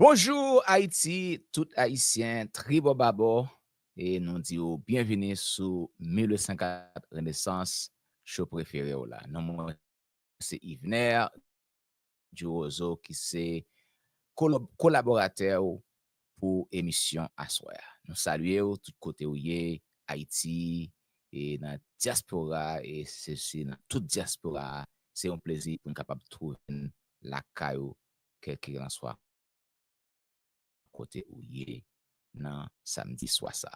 Bonjour Haïti, tout Haïtien, tribo babo, et nous disons bienvenue sur 1804 Renaissance, show préféré là. Non, c'est Yvener du Roseau qui c'est collaborateur pour émission Assoir. Nous saluons tout côté où y Haïti et dans diaspora et c'est dans toute diaspora, c'est un plaisir pour nous capable de trouver la caillou quel qu'il en soit côté où y est dans samedi soir ça.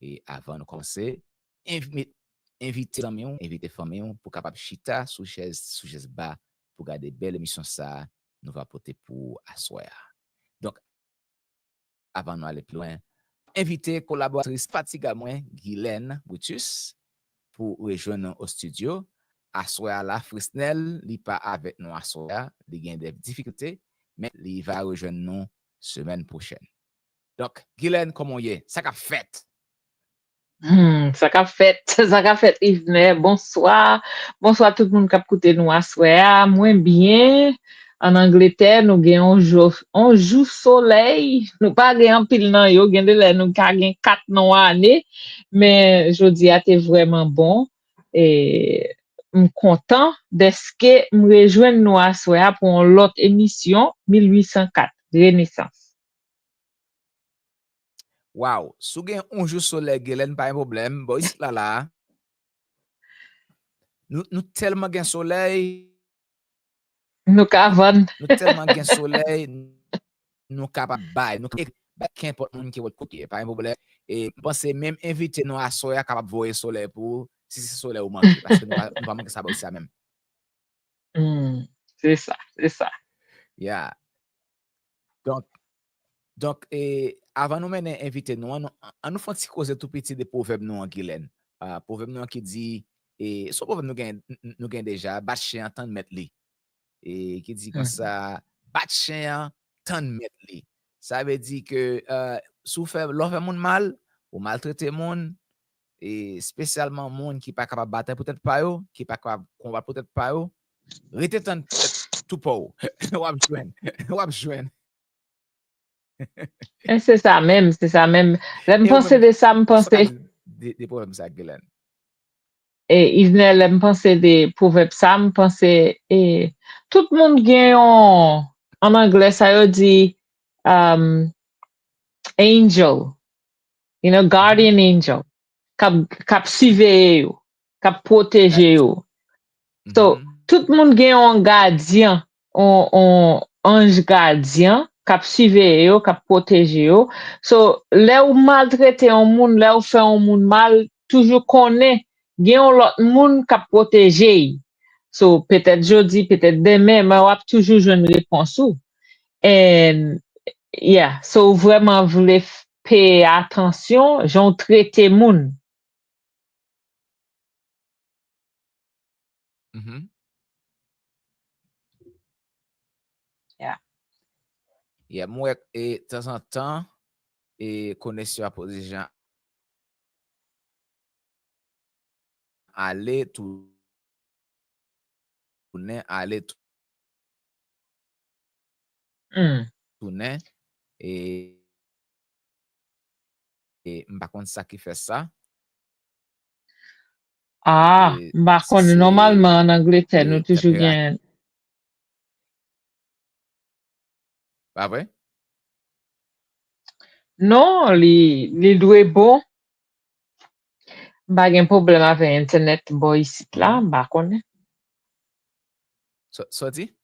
Et avant de commencer, inviter amis, inviter famille pour capable chita sous chaise bas pour garder belle émission ça nous va porter pour asseoir. Donc avant d'aller plus loin, inviter collaboratrice fatigamment Guylaine Boutus pour rejoindre au studio. Assoir la Frisnel, il pas avec nous assoir, il a des difficultés, mais il va rejoindre nous semaine prochaine. Donc, Guylaine, comment y est? Ça qu'a fait? Ça qu'a fait, Yvenet. Bonsoir. Bonsoir tout le monde qui a écouté nous à soir. Moins bien. En Angleterre, nous gagnons un jour soleil. Nous pas gagnons pile nan yo. Gagne de nous gagnons 4 non année. Mais je dis à t'es vraiment bon. Et content de ce que me rejoindre nous à soir pour une autre émission 1804 Renaissance. Wow, sou gen un jour soleil, Guylaine, pas un problème. Bon, ici là. Nous tellement gen soleil. Nous avons. Nous tellement gen soleil. Nous capable bail. Nous qu'importe monde qui va côté, pas un problème. Et pensez même inviter nous à soya capable voir soleil pour si c'est soleil ou manquer parce que nous pas manquer ça aussi même. C'est ça, c'est ça. Yeah. Donc avant nous mener inviter nous, on nous fait causer tout petit des proverbes nous en Guylaine. Proverbe nous qui dit et ce proverbe nous gain déjà bat chien tant mettre li. Et qui dit comme ça bat chien tant mettre li. Ça veut dire que souffre l'offre monde mal ou maltraiter monde et spécialement monde qui pas capable battre peut-être pas yo, qui pas capable combattre peut-être pas yo. Rete tant tout pour. Ou joindre. C'est ça même, c'est ça même. Là, me penser de ça, me penser. Des problèmes ça, Guylaine. Et il venait là, me penser des proverbes ça, me penser. Et tout le monde gagne en anglais, ça veut dire angel, guardian angel, cap surveiller yo, cap protéger yo. So, tout le monde gagne un gardien, un ange gardien, cap surveiller yo, cap protéger yo. So, là où maltraiter un monde, là où faire un monde mal, toujours connaît, gagne l'autre monde cap protéger. So, peut-être jeudi, peut-être demain, mais on va toujours jouer une réponse ou. And, yeah, so vraiment, voulez payer attention, j'en traite monde. Yeah. Yeah, moi, et de temps en temps, et connexion à position aller tourner, aller tourner, et par contre, ça qui fait ça. Par contre, normalement, en Angleterre, nous toujours gagnons. Pas vrai? Non, les doués bon. Pas de problème avec Internet, boy, ici, là, par contre. Sorti?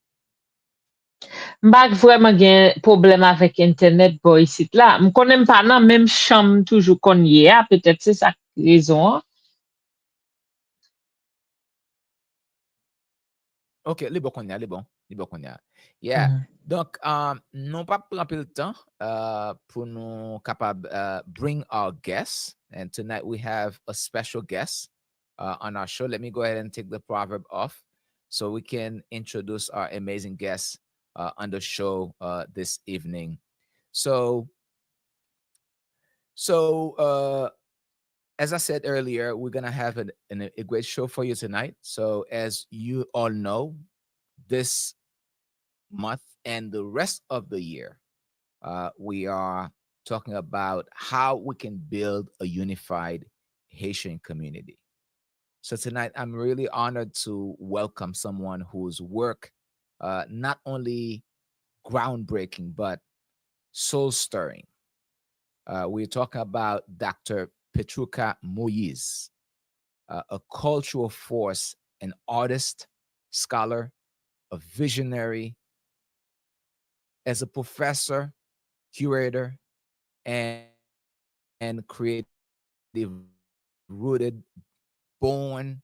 Pas vraiment de problème avec Internet, boy, ici, là. Je ne connais pas dans même chambre toujours qu'on y est, peut-être c'est ça raison. Ok, les bons qu'on y a, les bons qu'on y a. Yeah. Donc, non pas prendre le temps pour nous capable bring our guests. And tonight we have a special guest on our show. Let me go ahead and take the proverb off so we can introduce our amazing guest on the show this evening. So, as I said earlier, we're going to have a great show for you tonight. So, as you all know, this month and the rest of the year, We are talking about how we can build a unified Haitian community. So tonight, I'm really honored to welcome someone whose work not only groundbreaking but soul stirring. We're talking about Dr. Petrouchka Moïse, a cultural force, an artist, scholar, a visionary, as a professor, curator, and creative rooted, born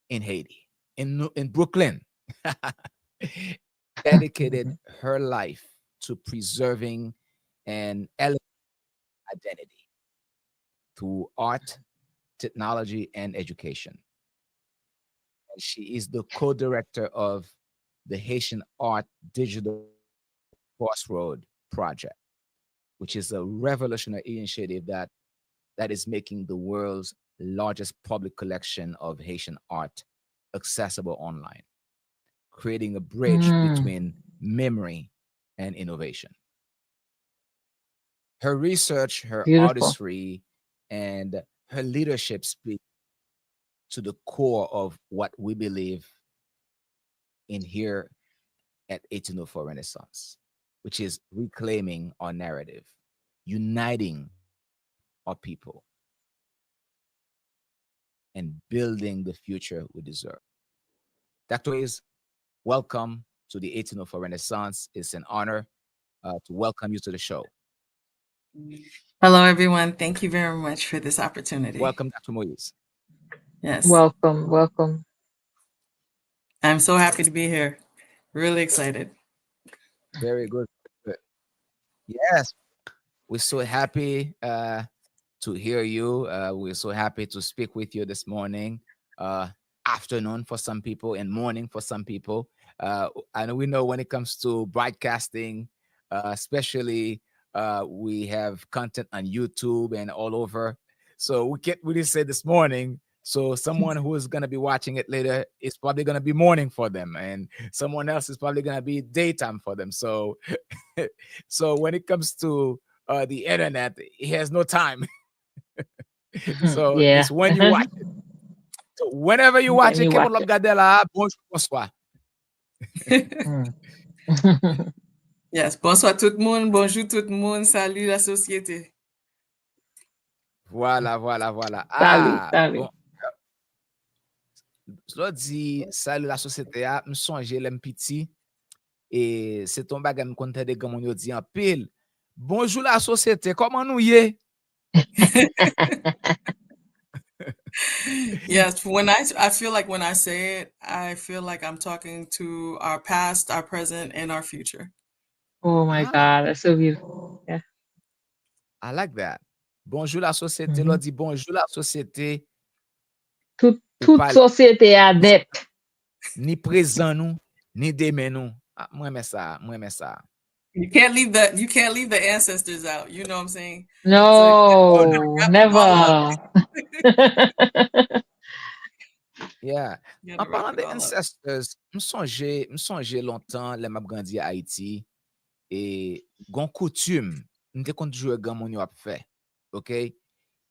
in Haiti, in Brooklyn, dedicated her life to preserving and elevating identity through art, technology, and education. And she is the co-director of the Haitian Art Digital Crossroad project, which is a revolutionary initiative that is making the world's largest public collection of Haitian art accessible online, creating a bridge between memory and innovation. Her research, her Beautiful. artistry, and her leadership speak to the core of what we believe in here at 1804 Renaissance, which is reclaiming our narrative, uniting our people, and building the future we deserve. Dr. Moïse, welcome to the 1804 Renaissance. It's an honor to welcome you to the show. Hello, everyone. Thank you very much for this opportunity. Welcome, Dr. Moïse. Yes. Welcome, welcome. I'm so happy to be here. Really excited. Very good. Good. Yes, we're so happy to hear you. We're so happy to speak with you this morning, afternoon for some people, and morning for some people. And we know when it comes to broadcasting, especially we have content on YouTube and all over. So we can't really say this morning. So someone who is going to be watching it later is probably going to be morning for them, and someone else is probably going to be daytime for them. So, so when it comes to the internet, it has no time. So Yeah. it's when you watch it. So whenever you watch When it, you keep on watch it. regarder là, bonjour, bonsoir. Yes. Bonsoir tout le monde. Bonjour tout le monde. Salut la société. Voilà, voilà, voilà. Salut, Ah, salut. bon. L'autre dit, salut la société, me songe l'aime petit. Et c'est ton bagage, me compte de comment on dit en pile. Bonjour la société, comment nous y est? Yes. When I feel like when I say it, I feel like I'm talking to our past, our present, and our future. Oh my Ah, God, that's so beautiful. Yeah. I like that. Bonjour la société, l'autre dit bonjour la société. Toute société a dette. Ni présent nous, ni demain nous. Ah, moi aime ça, moi aime ça. You can't leave the ancestors out. You know what I'm saying? No, never. Yeah. You En gotta wrap parlant it des all up. ancestors, me songe longtemps les m'a grandi à Haïti et gon coutume, m'te kon jouer grand moun yo ap fait. OK?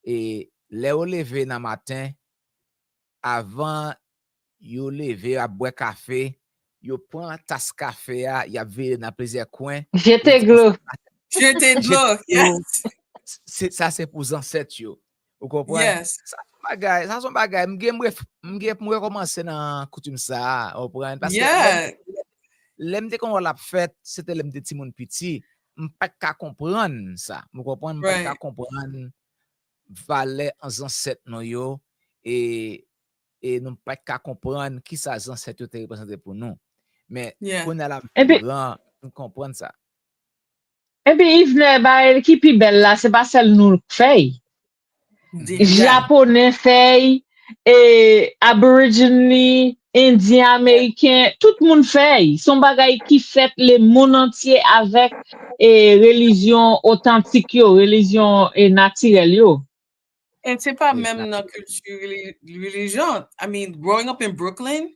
Et les ou levé nan matin avant yo levé à boire café, yo prend tasse café a, y a vire dans plusieurs coins. J'étais glou. Jeter de l'eau. Yes. Ça c'est pour ancêtres yo. Vous comprenez? Yes. Ça son bagay, m'ge recommencer dans coutume ça, vous comprenez? Parce que Yeah. l'aime de qu'on l'a fait, c'était l'aime de ti moun petit, m'pas ka comprendre ça. Vous comprenez? M'pas ka Right. comprendre valeur en ancêtres nou yo et nous pas ka comprendre qui ça ancêtres te représenter pour nous. Mais Yeah. qu'on a la Et puis, grand, nous comprendre ça. il venait ba qui pi belle là, c'est pas celle nous fait. Yeah. Japonais fait et Aborigine, Indien, Américain, tout le monde fait. Son bagay qui fait le monde entier avec religion authentique yo, religion naturelle yo. And c'est pas Exactly. même dans culture religion. I mean, growing up in Brooklyn,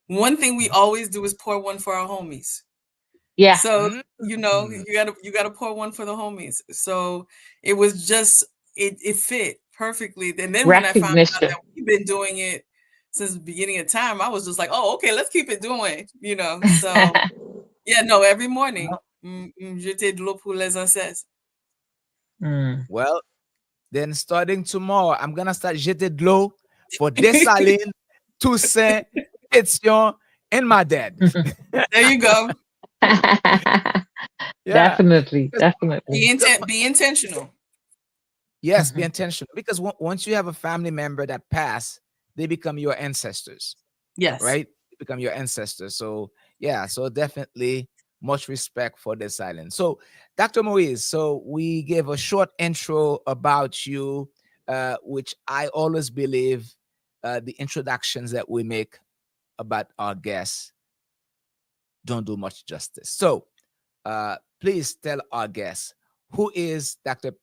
one thing we always do is pour one for our homies. Yeah. So, you know, you gotta pour one for the homies. So it was just it fit perfectly. And then when I found out Recognition. that we've been doing it since the beginning of time, I was just like, oh, okay, let's keep it doing, you know. So yeah, no, every morning, jeter de l'eau pour les ancêtres. Well, then starting tomorrow, I'm gonna start jeter de l'eau for Dessalines, Toussaint, Pétion, and my dad. There you go. Yeah. Definitely. Because- Be intentional. Yes, be intentional. Because once you have a family member that passed, they become your ancestors, Yes. right? They become your ancestors. So yeah, so definitely much respect for the silence. So Dr. Moïse, so we gave a short intro about you, which I always believe the introductions that we make about our guests don't do much justice. So please tell our guests who is Dr.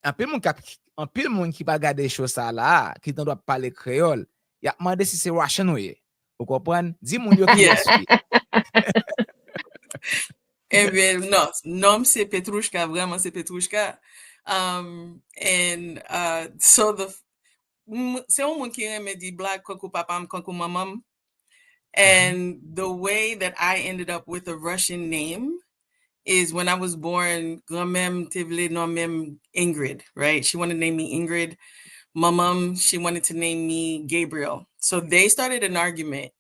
Un pile moun ki pa gade show sa la, ki tan doit parler créole, y a demandé si c'est Russian ou ye. Vous comprenez? Dis moun yo qui Yeah. est-ce. Eh bien, non, nom c'est Petrouchka, vraiment c'est Petrouchka. And so c'est un monde qui aime dit black kankou papam, kankou mamam. And the way that I ended up with a Russian name is when I was born, grand-mère te voulait nommer Ingrid, right? She wanted to name me Ingrid. My mom, she wanted to name me Gabriel. So they started an argument,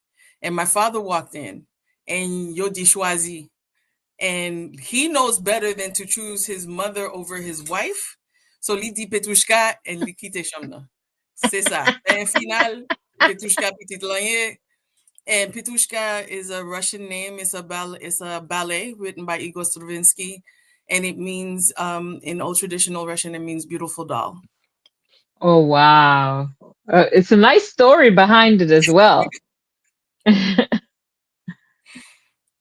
and my father walked in, and yo di choisi. And he knows better than to choose his mother over his wife. So li di Petrouchka and li kite chamna. C'est ça. En final, Petrouchka petit lanye. And Petrouchka is a Russian name. It's a ballet written by Igor Stravinsky, and it means in old traditional Russian, it means beautiful doll. Oh, wow. It's a nice story behind it as well.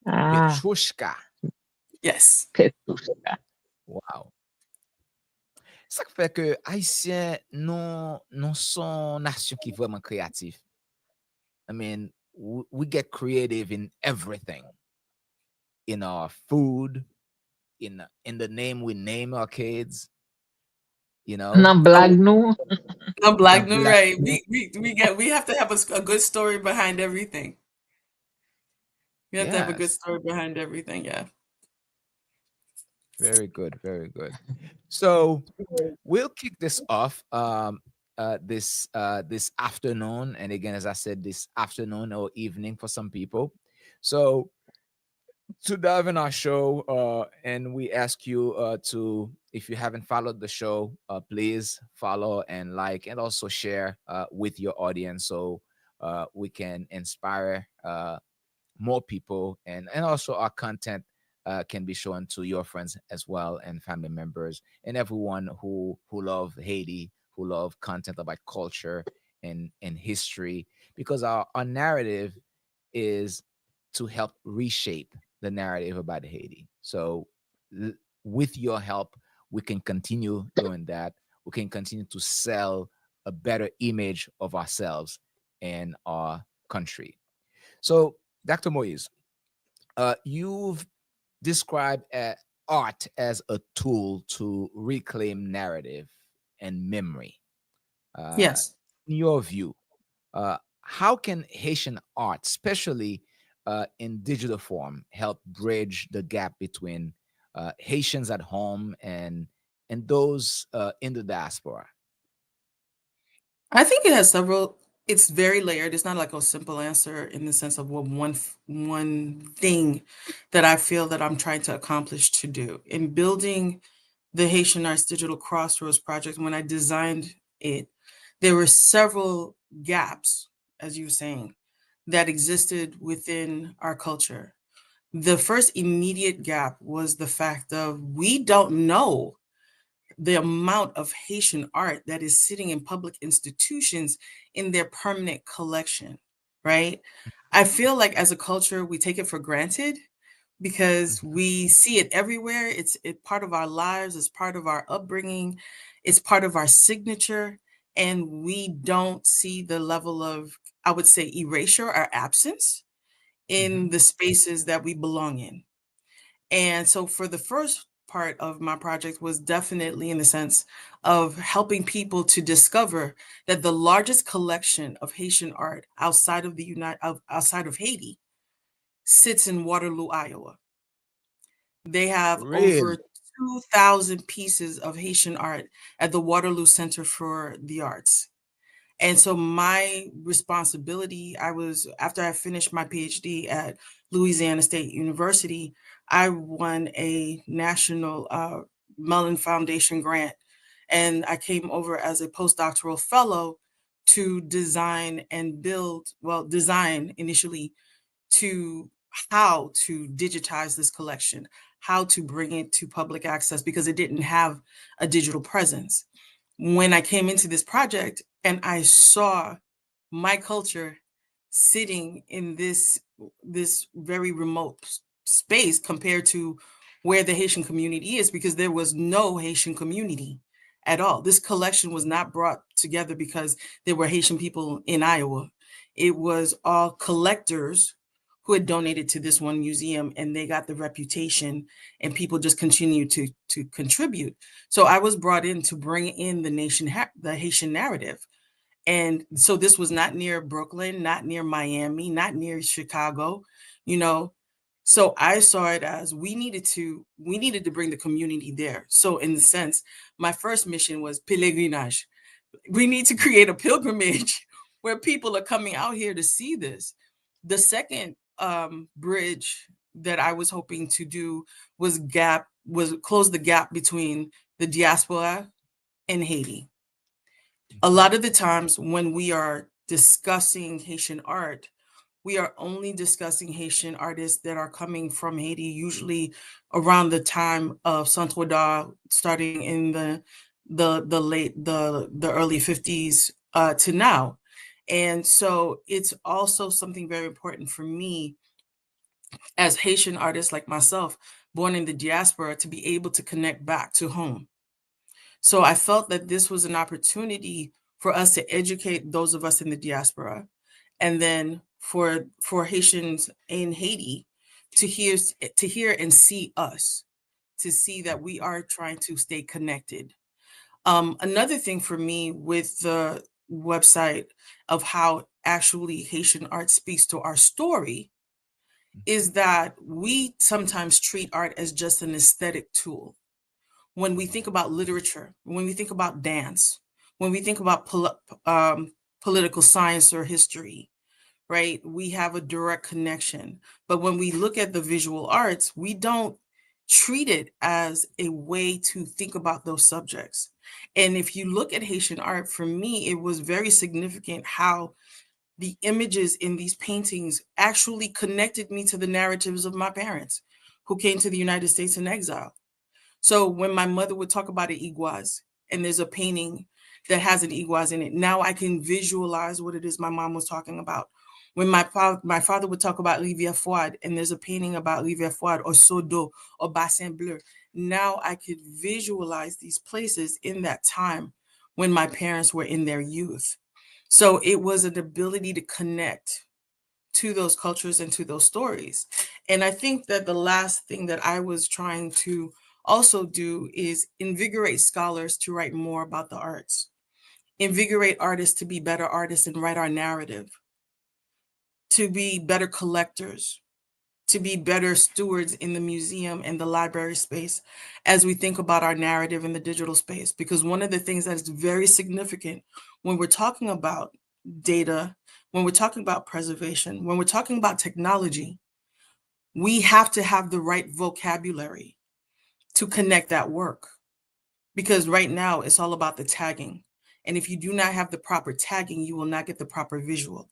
Petrouchka. Yes. Petrouchka. Wow. Ça fait que Haïtiens non sont nation qui vraiment créatif. I mean, we get creative in everything. In our food, in the name we name our kids, you know. Non blague nou. No black, no, black right. We have to have a good story behind everything. We have to have a good Yes. story behind everything, yeah. Very good, very good. So we'll kick this off this afternoon, and again, as I said, this afternoon or evening for some people. So to dive in our show, and we ask you to, if you haven't followed the show, please follow and like, and also share with your audience, so we can inspire more people, and also our content can be shown to your friends as well, and family members, and everyone who love Haiti, who love content about culture and history, because our narrative is to help reshape the narrative about Haiti. So with your help, we can continue doing that. We can continue to sell a better image of ourselves and our country. So, Dr. Moïse, you've described art as a tool to reclaim narrative and memory. Yes. In your view, how can Haitian art, especially in digital form, help bridge the gap between Haitians at home and those in the diaspora? I think it has several. It's very layered. It's not like a simple answer in the sense of what one thing that I feel that I'm trying to accomplish to do in building the Haitian Arts Digital Crossroads project. When I designed it, there were several gaps, as you were saying, that existed within our culture. The first immediate gap was the fact of we don't know the amount of Haitian art that is sitting in public institutions in their permanent collection, right? I feel like as a culture, we take it for granted because we see it everywhere. It's part of our lives, it's part of our upbringing, it's part of our signature, and we don't see the level of, I would say, erasure or absence in the spaces that we belong in. And so for the first part of my project was definitely in the sense of helping people to discover that the largest collection of Haitian art outside of outside of Haiti sits in Waterloo, Iowa. They have over Really? 2,000 pieces of Haitian art at the Waterloo Center for the Arts. And so my responsibility, after I finished my PhD at Louisiana State University, I won a national Mellon Foundation grant. And I came over as a postdoctoral fellow to design initially to how to digitize this collection, how to bring it to public access because it didn't have a digital presence. When I came into this project and I saw my culture sitting in this very remote space compared to where the Haitian community is, because there was no Haitian community at all. This collection was not brought together because there were Haitian people in Iowa. It was all collectors who had donated to this one museum, and they got the reputation, and people just continued to contribute. So I was brought in to bring in the Haitian narrative. And so this was not near Brooklyn, not near Miami, not near Chicago, you know. So I saw it as we needed to bring the community there. So in the sense, my first mission was pèlerinage. We need to create a pilgrimage where people are coming out here to see this. The second bridge that I was hoping to do was close the gap between the diaspora and Haiti. A lot of the times when we are discussing Haitian art, we are only discussing Haitian artists that are coming from Haiti, usually around the time of Saint-Troda, starting in the early 50s to now. And so it's also something very important for me as Haitian artists like myself, born in the diaspora, to be able to connect back to home. So I felt that this was an opportunity for us to educate those of us in the diaspora, and then for Haitians in Haiti to hear and see us, to see that we are trying to stay connected. Another thing for me with the website of how actually Haitian art speaks to our story is that we sometimes treat art as just an aesthetic tool. When we think about literature, when we think about dance, when we think about political science or history, right, we have a direct connection. But when we look at the visual arts, we don't treat it as a way to think about those subjects. And if you look at Haitian art, for me, it was very significant how the images in these paintings actually connected me to the narratives of my parents who came to the United States in exile. So when my mother would talk about an iguaz, and there's a painting that has an iguaz in it, now I can visualize what it is my mom was talking about. When my father would talk about Rivière Froide, and there's a painting about Rivière Froide or Sodo or Bassin Bleu, now I could visualize these places in that time when my parents were in their youth. So it was an ability to connect to those cultures and to those stories. And I think that the last thing that I was trying to also do is invigorate scholars to write more about the arts, invigorate artists to be better artists and write our narrative, to be better collectors, to be better stewards in the museum and the library space as we think about our narrative in the digital space. Because one of the things that is very significant when we're talking about data, when we're talking about preservation, when we're talking about technology, we have to have the right vocabulary to connect that work. Because right now it's all about the tagging. And if you do not have the proper tagging, you will not get the proper visual.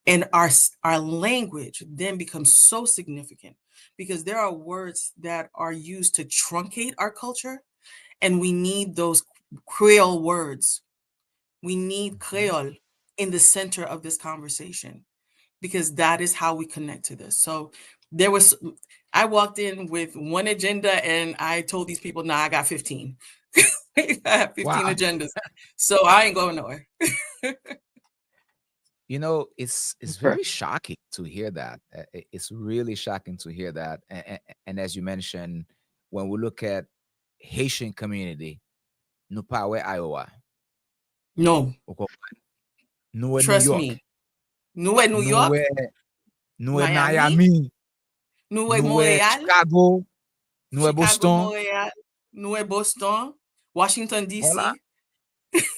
And our language then becomes so significant because there are words that are used to truncate our culture, and we need those Creole words. We need Creole in the center of this conversation because that is how we connect to this. So I walked in with one agenda and I told these people, nah, I got 15. I have 15 Wow. agendas. So I ain't going nowhere. You know, it's very shocking to hear that. It's really shocking to hear that. And as you mentioned, when we look at Haitian community, nous pas ouais Iowa, No, ou comprend? Nous é New trust York, me. Nous é New nous York, é nous é Miami, Miami, nous é nous é Montréal, Chicago, nous é Chicago, Boston. Montréal, nous é Boston, Washington Voilà. D.C.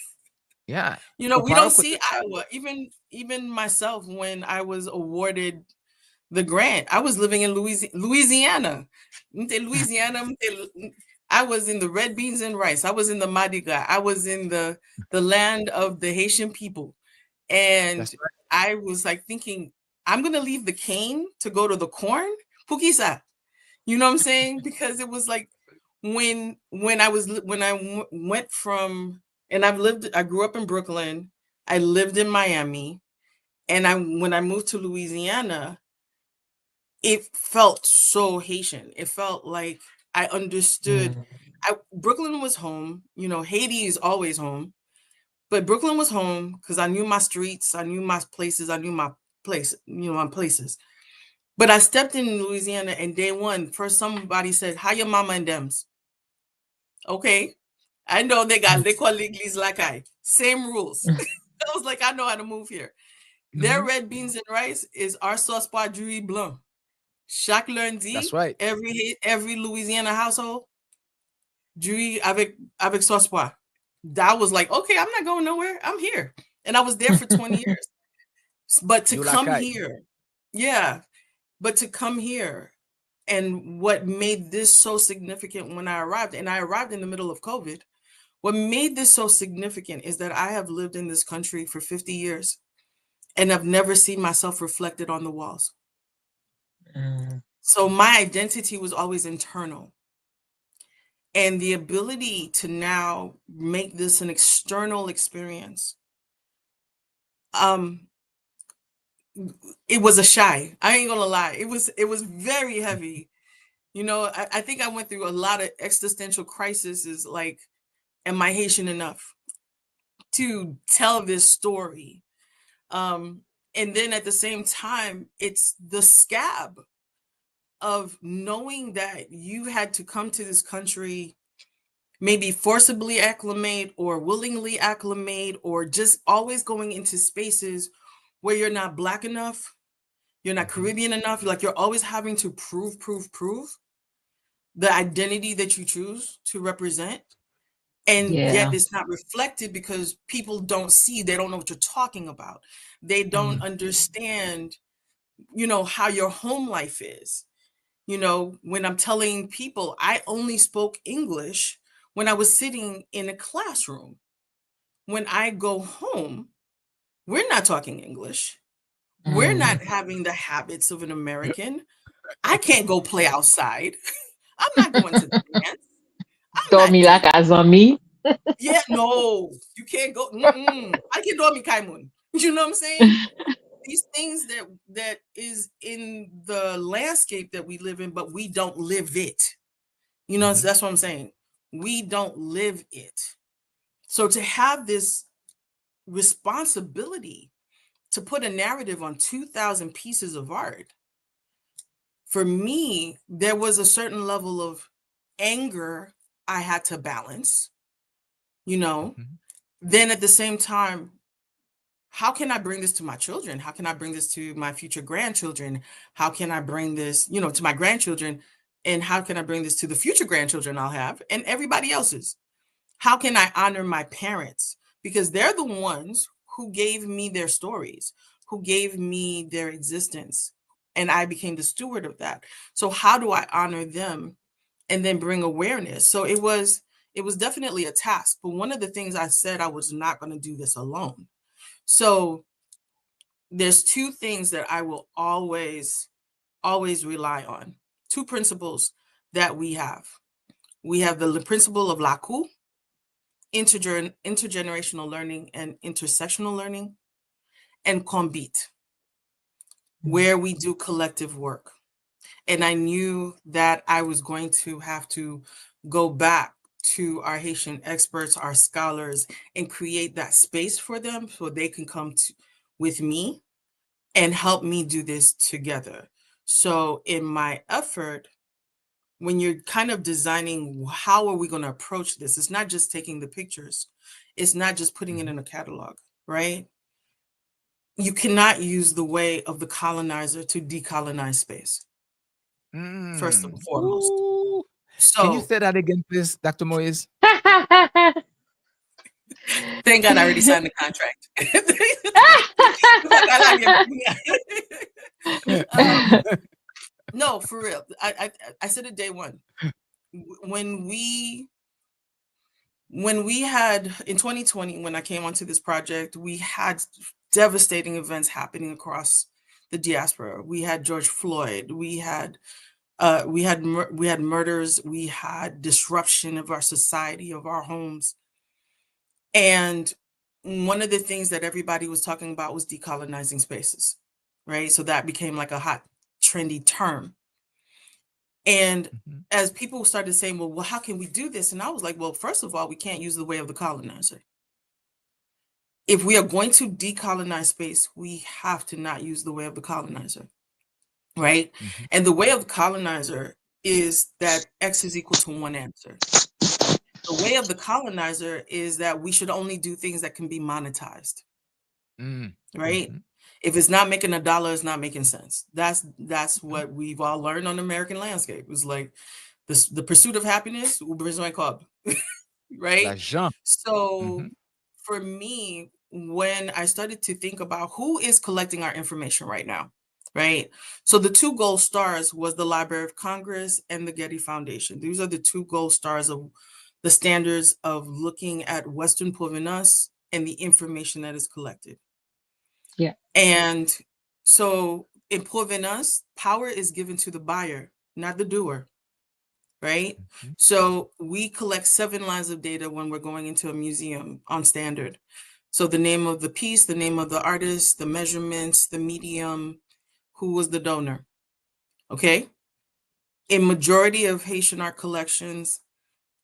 Yeah. You know, Ou we pas don't côté see ça. Iowa. Even myself, when I was awarded the grant, I was living in Louisiana. Louisiana. I was in the red beans and rice. I was in the Mardi Gras. I was in the land of the Haitian people. And That's right. I was like thinking, I'm gonna leave the cane to go to the corn. Pukisa. You know what I'm saying? Because it was like when I went from, and I grew up in Brooklyn, I lived in Miami, and when I moved to Louisiana, it felt so Haitian. It felt like I understood. Brooklyn was home. You know, Haiti is always home, but Brooklyn was home because I knew my streets, I knew my places, I knew my place, my places. But I stepped in Louisiana, and day one, first somebody said, "How your mama and them's?" Okay, I know they call l'église like same rules. I was like, I know how to move here. Their red beans and rice is our sauce poivre blanc. Chaque lundi, That's right. every Louisiana household, jus avec sauce poivre. That was like, okay, I'm not going nowhere. I'm here. And I was there for 20 years. But to You come like here, yeah, but to come here, and what made this so significant when I arrived, and I arrived in the middle of COVID, what made this so significant is that I have lived in this country for 50 years and I've never seen myself reflected on the walls. So my identity was always internal. And the ability to now make this an external experience, it was a shy. I ain't gonna lie. It was very heavy. You know, I think I went through a lot of existential crises, like, am I Haitian enough to tell this story? And then at the same time, it's the scab of knowing that you had to come to this country, maybe forcibly acclimate or willingly acclimate, or just always going into spaces where you're not Black enough, you're not Caribbean enough, like you're always having to prove the identity that you choose to represent. And yet it's not reflected because people don't see, they don't know what you're talking about. They don't understand, how your home life is. When I'm telling people I only spoke English when I was sitting in a classroom. When I go home, we're not talking English. We're not having the habits of an American. I can't go play outside. I'm not going to dance. I'm not Dormi la doing. kazami. Yeah, no, you can't go. I can do me kaimun. You know what I'm saying? These things that is in the landscape that we live in, but we don't live it. That's what I'm saying. We don't live it. So to have this responsibility to put a narrative on 2,000 pieces of art, for me, there was a certain level of anger I had to balance, Then at the same time, how can I bring this to my children? How can I bring this to my future grandchildren? How can I bring this, to my grandchildren? And how can I bring this to the future grandchildren I'll have and everybody else's? How can I honor my parents? Because they're the ones who gave me their stories, who gave me their existence. And I became the steward of that. So how do I honor them and then bring awareness? So it was definitely a task. But one of the things I said, I was not going to do this alone. So there's two things that I will always rely on. Two principles that we have. We have the principle of l'ACU, intergenerational learning and intersectional learning, and Combit, where we do collective work. And I knew that I was going to have to go back to our Haitian experts, our scholars, and create that space for them so they can come to with me and help me do this together. So in my effort, when you're kind of designing how are we going to approach this, it's not just taking the pictures. It's not just putting it in a catalog, right? You cannot use the way of the colonizer to decolonize space, first and foremost. Ooh. So Can you say that again, please, Dr. Moïse? thank God I already signed the contract. No, for real. I said it day one. When we had in 2020, when I came onto this project, we had devastating events happening across the diaspora. We had George Floyd. We had murders. We had disruption of our society, of our homes. And one of the things that everybody was talking about was decolonizing spaces, right? So that became like a hot, trendy term. And as people started saying, well, how can we do this? And I was like, well, first of all, we can't use the way of the colonizer. If we are going to decolonize space, we have to not use the way of the colonizer, right? And the way of the colonizer is that X is equal to one answer. The way of the colonizer is that we should only do things that can be monetized, right? If it's not making $1, it's not making sense. That's what we've all learned on the American landscape. It's like the pursuit of happiness, right? So for me, when I started to think about who is collecting our information right now, right? So the two gold stars was the Library of Congress and the Getty Foundation. These are the two gold stars of the standards of looking at Western provenance and the information that is collected. Yeah. And so in provenance, power is given to the buyer, not the doer, right? So we collect 7 lines of data when we're going into a museum on standard. So the name of the piece, the name of the artist, the measurements, the medium, who was the donor, okay? In majority of Haitian art collections,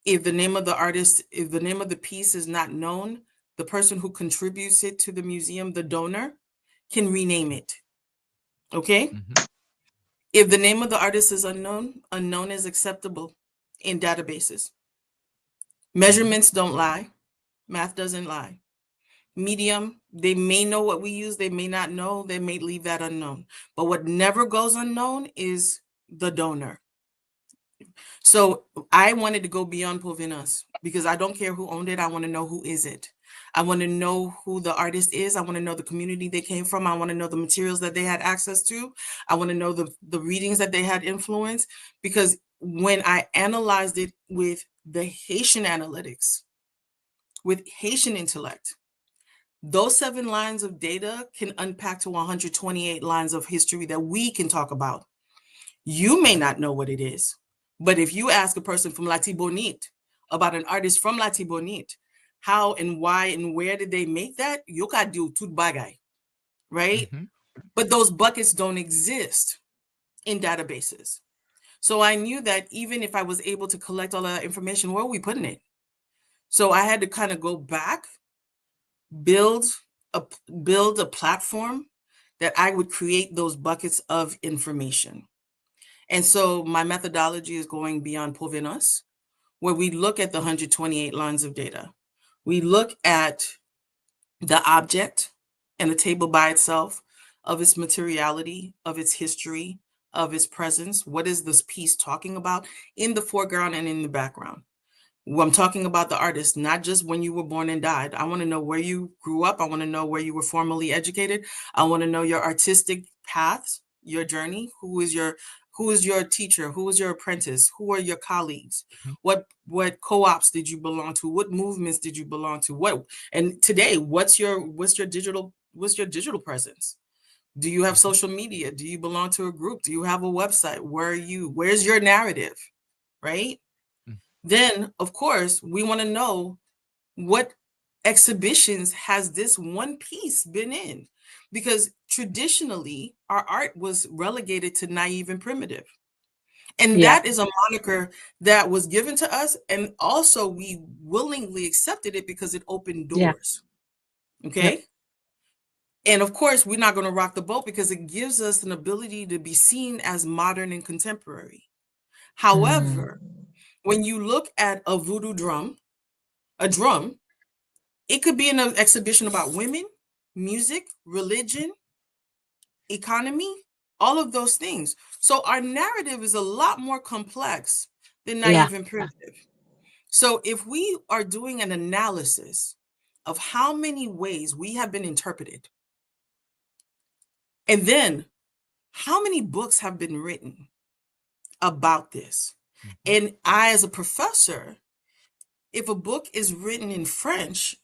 if the name of the artist, if the name of the piece is not known, the person who contributes it to the museum, the donor, can rename it, okay? If the name of the artist is unknown, unknown is acceptable in databases. Measurements don't lie. Math doesn't lie. Medium, they may know what we use, they may not know, they may leave that unknown. But what never goes unknown is the donor. So I wanted to go beyond provenance because I don't care who owned it. I want to know who is it. I want to know who the artist is. I want to know the community they came from. I want to know the materials that they had access to. I want to know the readings that they had influence, because when I analyzed it with the Haitian analytics, with Haitian intellect, those 7 lines of data can unpack to 128 lines of history that we can talk about. You may not know what it is, but if you ask a person from Latibonite about an artist from Latibonite, how and why and where did they make that, you can do tout bagay, right? But those buckets don't exist in databases. So I knew that even if I was able to collect all that information, where are we putting it? So I had to kind of go back, build a platform that I would create those buckets of information. And so my methodology is going beyond provenance, where we look at the 128 lines of data. We look at the object and the table by itself, of its materiality, of its history, of its presence. What is this piece talking about in the foreground and in the background? I'm talking about the artist, not just when you were born and died. I want to know where you grew up. I want to know where you were formally educated. I want to know your artistic paths, your journey. Who is your teacher? Who is your apprentice? Who are your colleagues? What co-ops did you belong to? What movements did you belong to? And today, what's your digital presence? Do you have social media? Do you belong to a group? Do you have a website? Where's your narrative? Right? Then, of course, we want to know what exhibitions has this one piece been in? Because traditionally, our art was relegated to naive and primitive. And that is a moniker that was given to us. And also, we willingly accepted it because it opened doors. Okay? And of course, we're not going to rock the boat because it gives us an ability to be seen as modern and contemporary. However, when you look at a voodoo drum, it could be in an exhibition about women, music, religion, economy, all of those things. So our narrative is a lot more complex than naive and primitive. So if we are doing an analysis of how many ways we have been interpreted, and then how many books have been written about this? And I, as a professor, if a book is written in French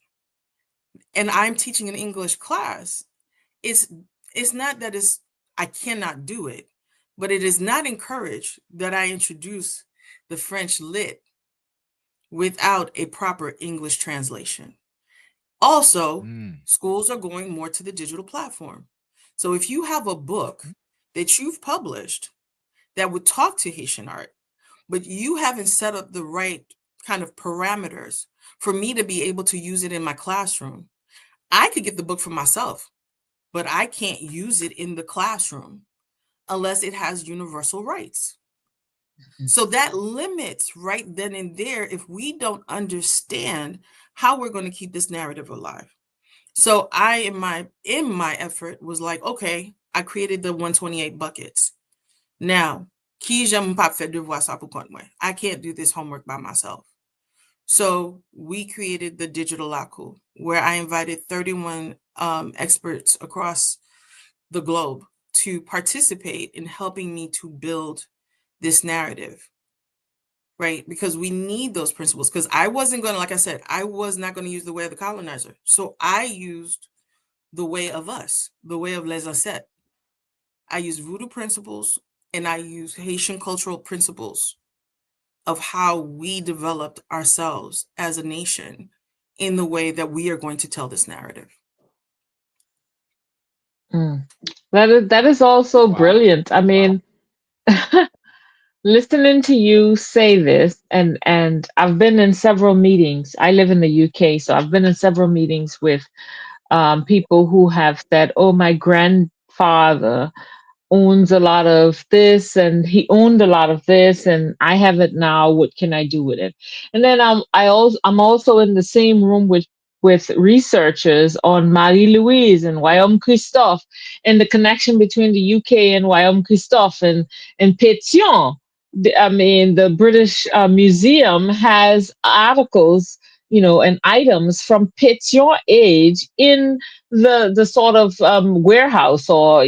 and I'm teaching an English class, it's not that I cannot do it, but it is not encouraged that I introduce the French lit without a proper English translation. Also, schools are going more to the digital platform. So if you have a book that you've published that would talk to Haitian art, but you haven't set up the right kind of parameters for me to be able to use it in my classroom, I could get the book for myself, but I can't use it in the classroom unless it has universal rights. So that limits right then and there if we don't understand how we're going to keep this narrative alive. So I, in my effort, was like, okay, I created the 128 buckets. Now, I can't do this homework by myself. So we created the Digital Aku, where I invited 31 experts across the globe to participate in helping me to build this narrative, right? Because we need those principles. Because I wasn't going to, like I said, I was not going to use the way of the colonizer. So I used the way of us, the way of les ancêtres. I used voodoo principles and I used Haitian cultural principles of how we developed ourselves as a nation in the way that we are going to tell this narrative. That is also brilliant. I mean, listening to you say this, and I've been in several meetings. I live in the UK, so I've been in several meetings with people who have said, "Oh, my grandfather owns a lot of this and he owned a lot of this and I have it now. What can I do with it?" And then I'm also in the same room with researchers on Marie Louise and Wyom Christophe and the connection between the UK and Wyom Christophe and Pétion. I mean, the British Museum has articles, and items from Pétion age in the sort of warehouse or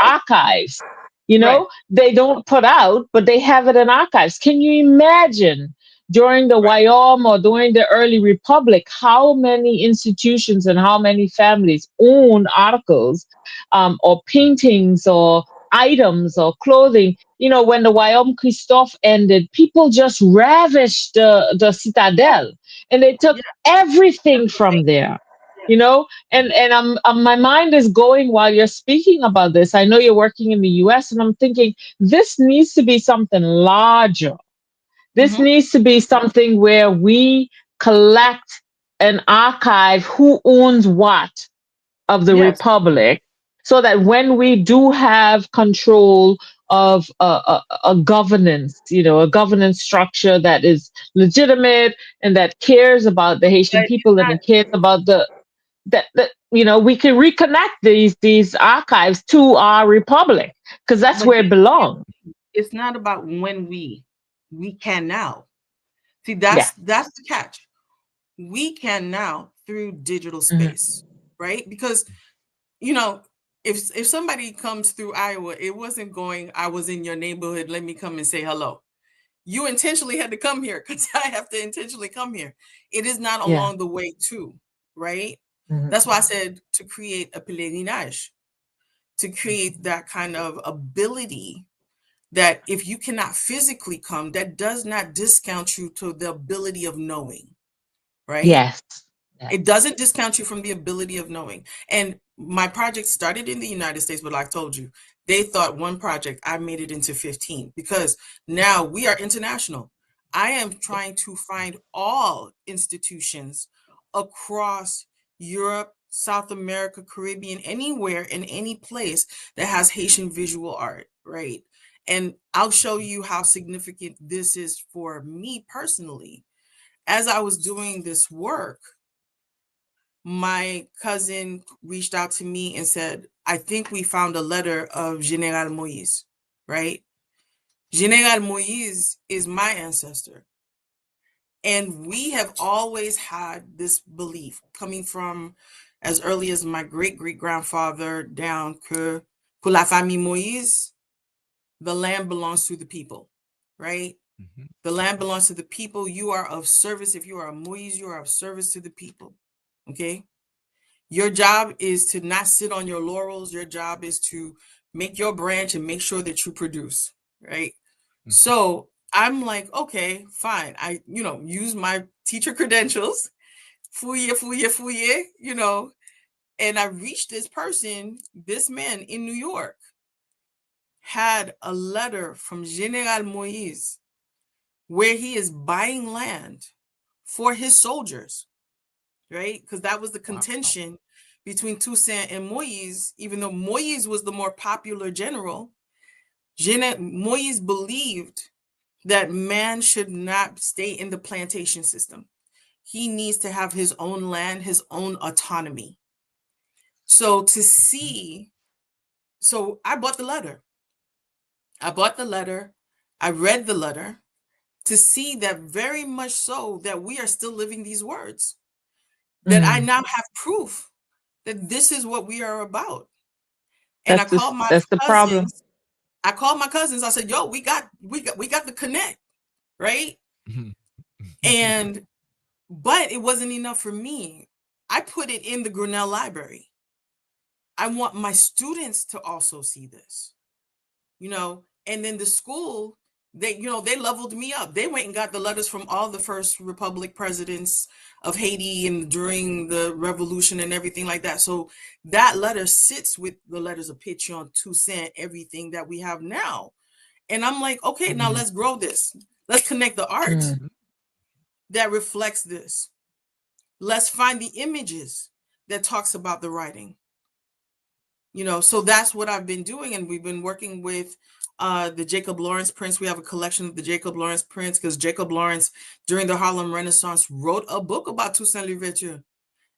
archives. They don't put out, but they have it in archives. Can you imagine during the Wyom or during the early republic how many institutions and how many families own articles or paintings or items or clothing? When the Wyom Christophe ended, people just ravished the citadel and they took everything from there. My mind is going while you're speaking about this. I know you're working in the US, and I'm thinking this needs to be something larger. This needs to be something where we collect and archive who owns what of the republic, so that when we do have control of a governance, a governance structure that is legitimate and that cares about the Haitian people and it cares about that we can reconnect these archives to our republic, because that's where it belongs. It's not about when we can now. See, that's the catch. We can now through digital space, right? Because if somebody comes through Iowa, it wasn't going, I was in your neighborhood, let me come and say hello. You intentionally had to come here because I have to intentionally come here. It is not along the way too, right? That's why I said to create a pèlerinage, to create that kind of ability that if you cannot physically come, that does not discount you to the ability of knowing, right? Yes. It doesn't discount you from the ability of knowing. And my project started in the United States, but like I told you, they thought one project, I made it into 15 because now we are international. I am trying to find all institutions across Europe, South America, Caribbean, anywhere in any place that has Haitian visual art, right? And I'll show you how significant this is for me personally. As I was doing this work, my cousin reached out to me and said, I think we found a letter of General Moïse, right? General Moïse is my ancestor. And we have always had this belief coming from as early as my great-great-grandfather down que pour la famille Moïse, the land belongs to the people, right? Mm-hmm. The land belongs to the people. You are of service. If you are a Moïse, you are of service to the people, okay? Your job is to not sit on your laurels. Your job is to make your branch and make sure that you produce, right? Mm-hmm. So I'm like, okay, fine. I, use my teacher credentials, fouye, and I reached this person, this man in New York, had a letter from General Moïse where he is buying land for his soldiers, right? Because that was the contention between Toussaint and Moïse. Even though Moïse was the more popular general, Moïse believed that man should not stay in the plantation system. He needs to have his own land, his own autonomy. So I bought the letter. I read the letter to see that very much so that we are still living these words, that I now have proof that this is what we are about. And that's the problem. I called my cousins. I said, yo, we got the connect, right? But it wasn't enough for me. I put it in the Grinnell Library. I want my students to also see this, and then the school, they leveled me up. They went and got the letters from all the first Republic presidents of Haiti and during the revolution and everything like that. So that letter sits with the letters of Pétion, Toussaint, everything that we have now. And I'm like, okay, now let's grow this. Let's connect the art that reflects this. Let's find the images that talks about the writing. So that's what I've been doing. And we've been working with the Jacob Lawrence prints. We have a collection of the Jacob Lawrence prints because Jacob Lawrence, during the Harlem Renaissance, wrote a book about Toussaint Louverture,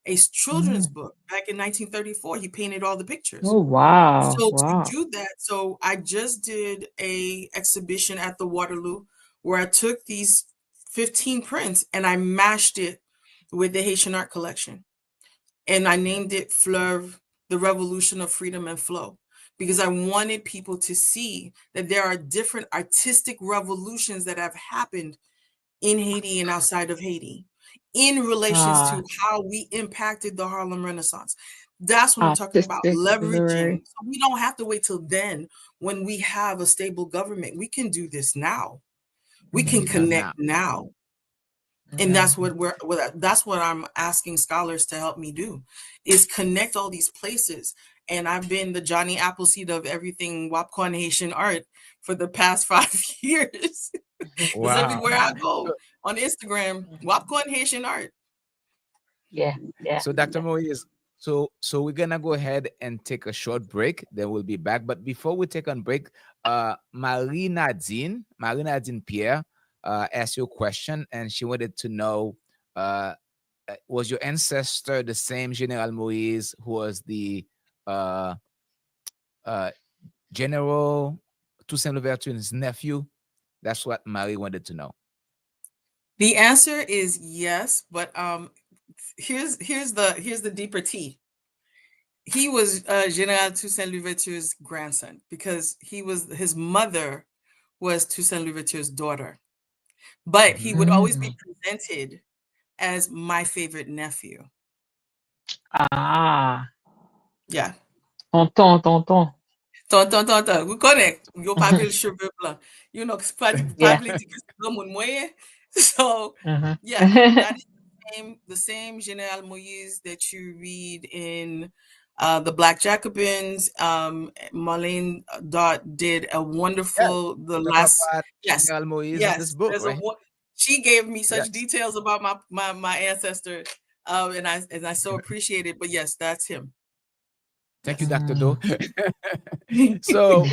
a children's book back in 1934. He painted all the pictures. Oh, wow. So to do that, so I just did a exhibition at the Waterloo where I took these 15 prints and I mashed it with the Haitian Art Collection. And I named it Fleuve, the Revolution of Freedom and Flow, because I wanted people to see that there are different artistic revolutions that have happened in Haiti and outside of Haiti in relations to how we impacted the Harlem Renaissance. That's what I'm talking about, leveraging. So we don't have to wait till then when we have a stable government. We can do this now. We can connect now. And that's what I'm asking scholars to help me do, is connect all these places. And I've been the Johnny Appleseed of everything Wapcon Haitian art for the past 5 years. Because everywhere I go on Instagram, Wapcon Haitian art. Yeah. So Dr. Moïse, so we're gonna go ahead and take a short break. Then we'll be back. But before we take a break, Marie Nadine Pierre asked you a question, and she wanted to know, was your ancestor the same General Moïse who was the General Toussaint Louverture's nephew? That's what Marie wanted to know. The answer is yes, but here's the deeper tea. He was General Toussaint Louverture's grandson because his mother was Toussaint Louverture's daughter. But he would always be presented as my favorite nephew. Yeah. Tonton. Tonton. Vous connaissez. Vous parlez le cheveu blanc. C'est pas so, yeah, that is the same General Moïse that you read in the Black Jacobins. Marlene Dot did a wonderful, General Moïse in this book, right? She gave me such details about my ancestor And I so appreciate it. But yes, that's him. Thank you, Dr. Do. So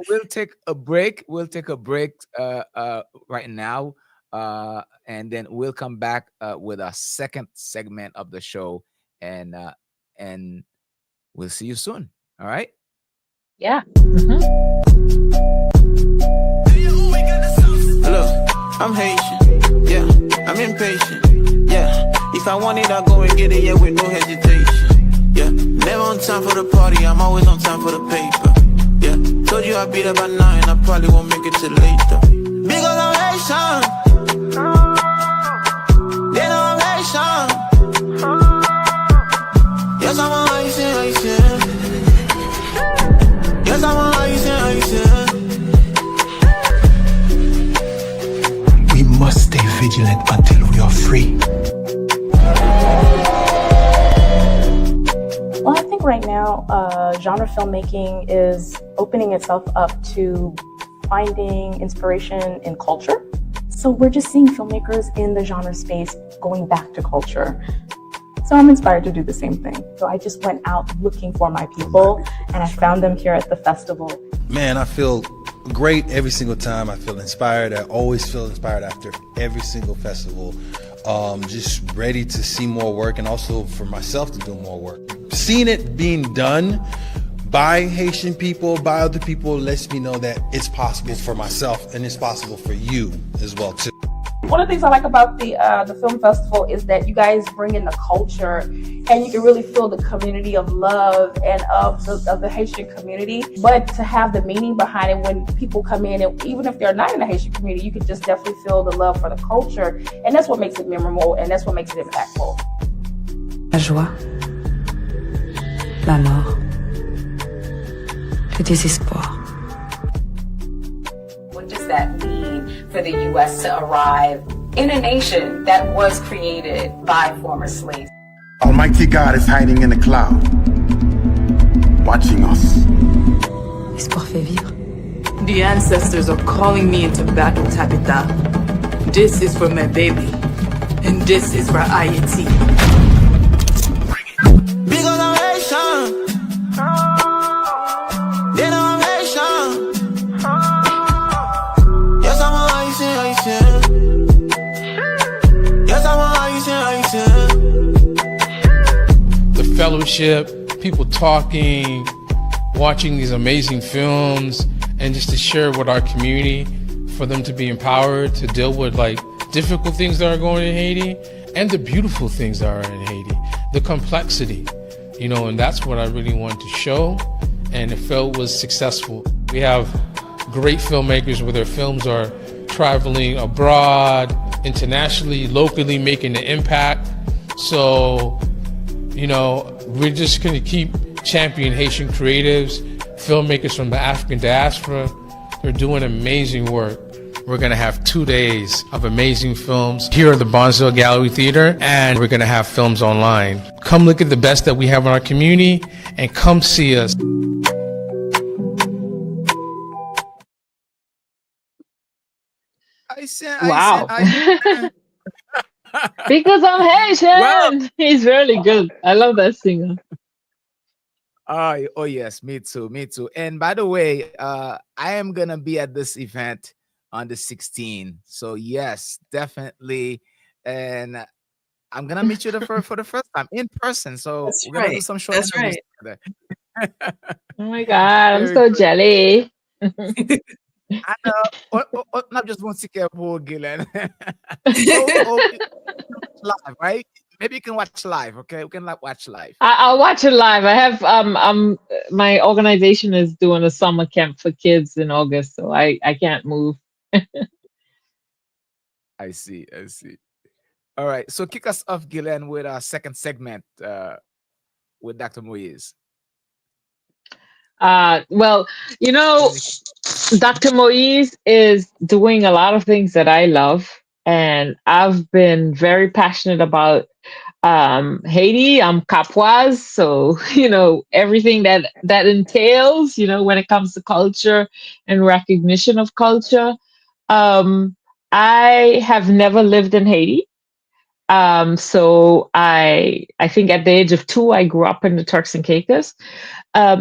we'll take a break. We'll take a break right now, and then we'll come back with our second segment of the show, and we'll see you soon. All right? Yeah. Look, I'm Haitian. Yeah, I'm impatient. Yeah, if I want it, I'll go and get it. Yeah, with no hesitation. Yeah, never on time for the party. I'm always on time for the paper. Yeah, told you I'd be there by 9. I probably won't make it till later. Because I'm Haitian. They know I'm Haitian. Yes, I'm a Haitian. Yes, I'm a Haitian. We must stay vigilant until we are free. Well, I think right now, genre filmmaking is opening itself up to finding inspiration in culture. So we're just seeing filmmakers in the genre space going back to culture. So I'm inspired to do the same thing. So I just went out looking for my people, and I found them here at the festival. Man, I feel great every single time. I feel inspired. I always feel inspired after every single festival. Just ready to see more work, and also for myself to do more work. Seeing it being done by Haitian people, by other people, lets me know that it's possible for myself, and it's possible for you as well too. One of the things I like about the film festival is that you guys bring in the culture, and you can really feel the community of love and of the Haitian community. But to have the meaning behind it, when people come in, and even if they're not in the Haitian community, you can just definitely feel the love for the culture, and that's what makes it memorable, and that's what makes it impactful. La joie, la mort, le désespoir. What does that mean for the U.S. to arrive in a nation that was created by former slaves? Almighty God is hiding in the cloud, watching us. L'espoir fait vivre. The ancestors are calling me into battle, Tabitha. This is for my baby, and this is for Haiti. Because I'm Haitian. They know I'm Haitian. Yes, I'm a Haitian. Yes, I'm a Haitian. The fellowship, people talking, watching these amazing films, and just to share with our community, for them to be empowered to deal with like difficult things that are going on in Haiti and the beautiful things that are in Haiti, the complexity, you know, and that's what I really wanted to show, and it felt was successful. We have great filmmakers where their films are traveling abroad, internationally, locally, making an impact. So, you know, we're just gonna keep championing Haitian creatives, filmmakers from the African diaspora. They're doing amazing work. We're gonna have 2 days of amazing films here at the Bonzil Gallery Theater, and we're gonna have films online. Come look at the best that we have in our community, and come see us. Wow. Because I'm Haitian. Well, he's really good. I love that singer. Oh yes, me too. And by the way, I am gonna be at this event on the 16th. So yes, definitely. And I'm gonna meet you for the first time in person. So That's we're gonna do right. some short That's interviews right. together. Oh my God, I'm Very so good. jelly. I know. Not just one ticket for Gillen. oh, live, right? Maybe you can watch live. Okay, we can watch live. I'll watch it live. I have my organization is doing a summer camp for kids in August, so I can't move. I see. All right. So kick us off, Gillen, with our second segment with Dr. Moïse. Well, you know, Dr. Moïse is doing a lot of things that I love, and I've been very passionate about Haiti. I'm Capoise, so you know everything that entails, you know, when it comes to culture and recognition of culture. I have never lived in Haiti, So I think at the age of 2, I grew up in the Turks and Caicos.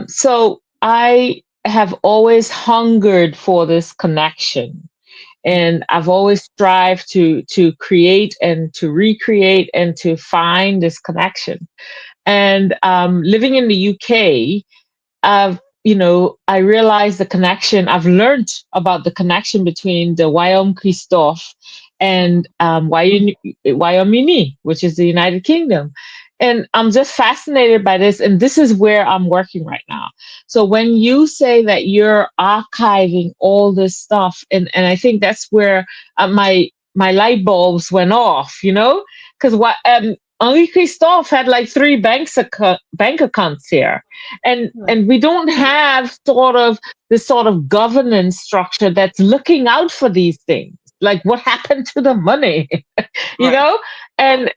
So I have always hungered for this connection. And I've always strived to create and to recreate and to find this connection. And living in the UK, I realized the connection. I've learned about the connection between the Wyoming Christophe and Wyoming, which is the United Kingdom. And I'm just fascinated by this. And this is where I'm working right now. So when you say that you're archiving all this stuff, and I think that's where my light bulbs went off, because Henri Christophe had like 3 bank accounts here, and we don't have this sort of governance structure that's looking out for these things. Like what happened to the money, and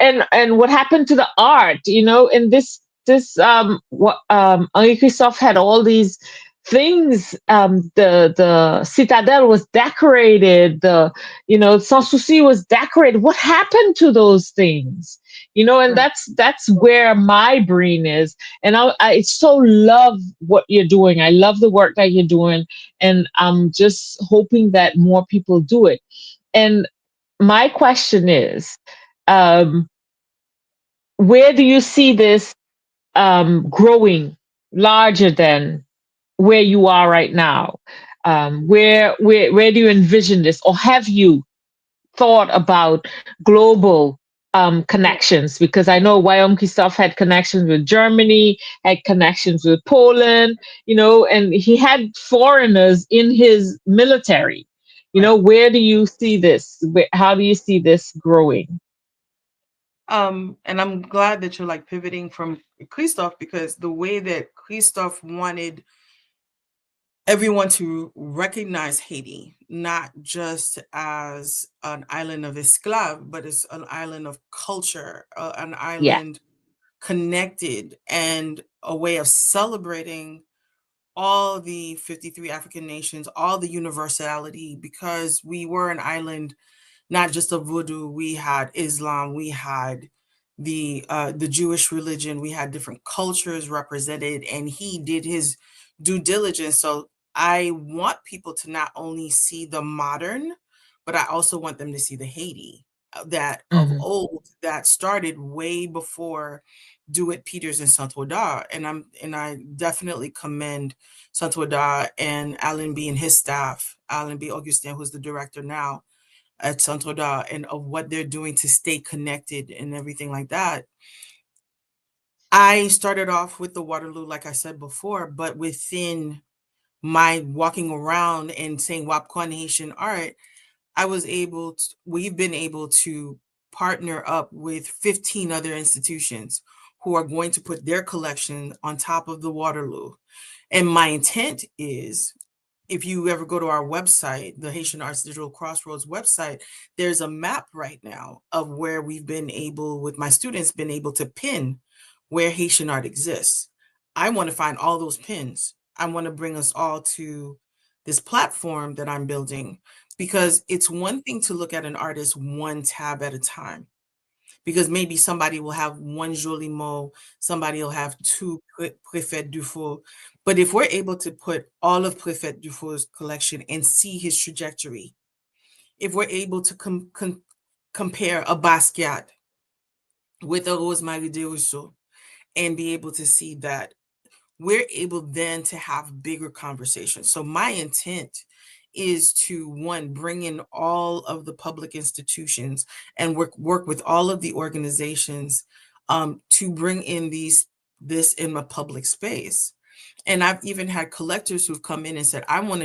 what happened to the art, and what Henri Christophe had all these things. The Citadel was decorated. Sans Souci was decorated. What happened to those things? And that's where my brain is. And I so love what you're doing. I love the work that you're doing. And I'm just hoping that more people do it. And my question is, where do you see this growing larger than where you are right now? Where do you envision this? Or have you thought about global connections? Because I know Wyoming Christophe had connections with Germany, had connections with Poland, and he had foreigners in his military. Where do you see this? How do you see this growing? And I'm glad that you're like pivoting from Christophe, because the way that Christophe wanted everyone to recognize Haiti, not just as an island of esclaves, but as an island of culture, an island connected, and a way of celebrating all the 53 African nations, all the universality, because we were an island not just of voodoo. We had Islam, we had the Jewish religion, we had different cultures represented, and he did his due diligence. So I want people to not only see the modern, but I also want them to see the Haiti that of old, that started way before Dewitt Peters and Saint-Oda. And I definitely commend Saint-Oda and Alan B and his staff, Alan B. Augustin, who's the director now at Saint-Oda, and of what they're doing to stay connected and everything like that. I started off with the Waterloo, like I said before, but within my walking around and saying Wapkwan Haitian art, we've been able to partner up with 15 other institutions who are going to put their collection on top of the Waterloo. And my intent is, if you ever go to our website, the Haitian Art Digital Crossroads website, there's a map right now of where we've been able, with my students, been able to pin where Haitian art exists. I want to find all those pins. I want to bring us all to this platform that I'm building, because it's one thing to look at an artist one tab at a time, because maybe somebody will have one Joli Mot, somebody will have 2 Préfet Dufault. But if we're able to put all of Préfet Dufault's collection and see his trajectory, if we're able to compare a Basquiat with a Rosemary Desrousseaux and be able to see that, we're able then to have bigger conversations. So my intent is to, one, bring in all of the public institutions and work with all of the organizations to bring in this in a public space. And I've even had collectors who've come in and said, I want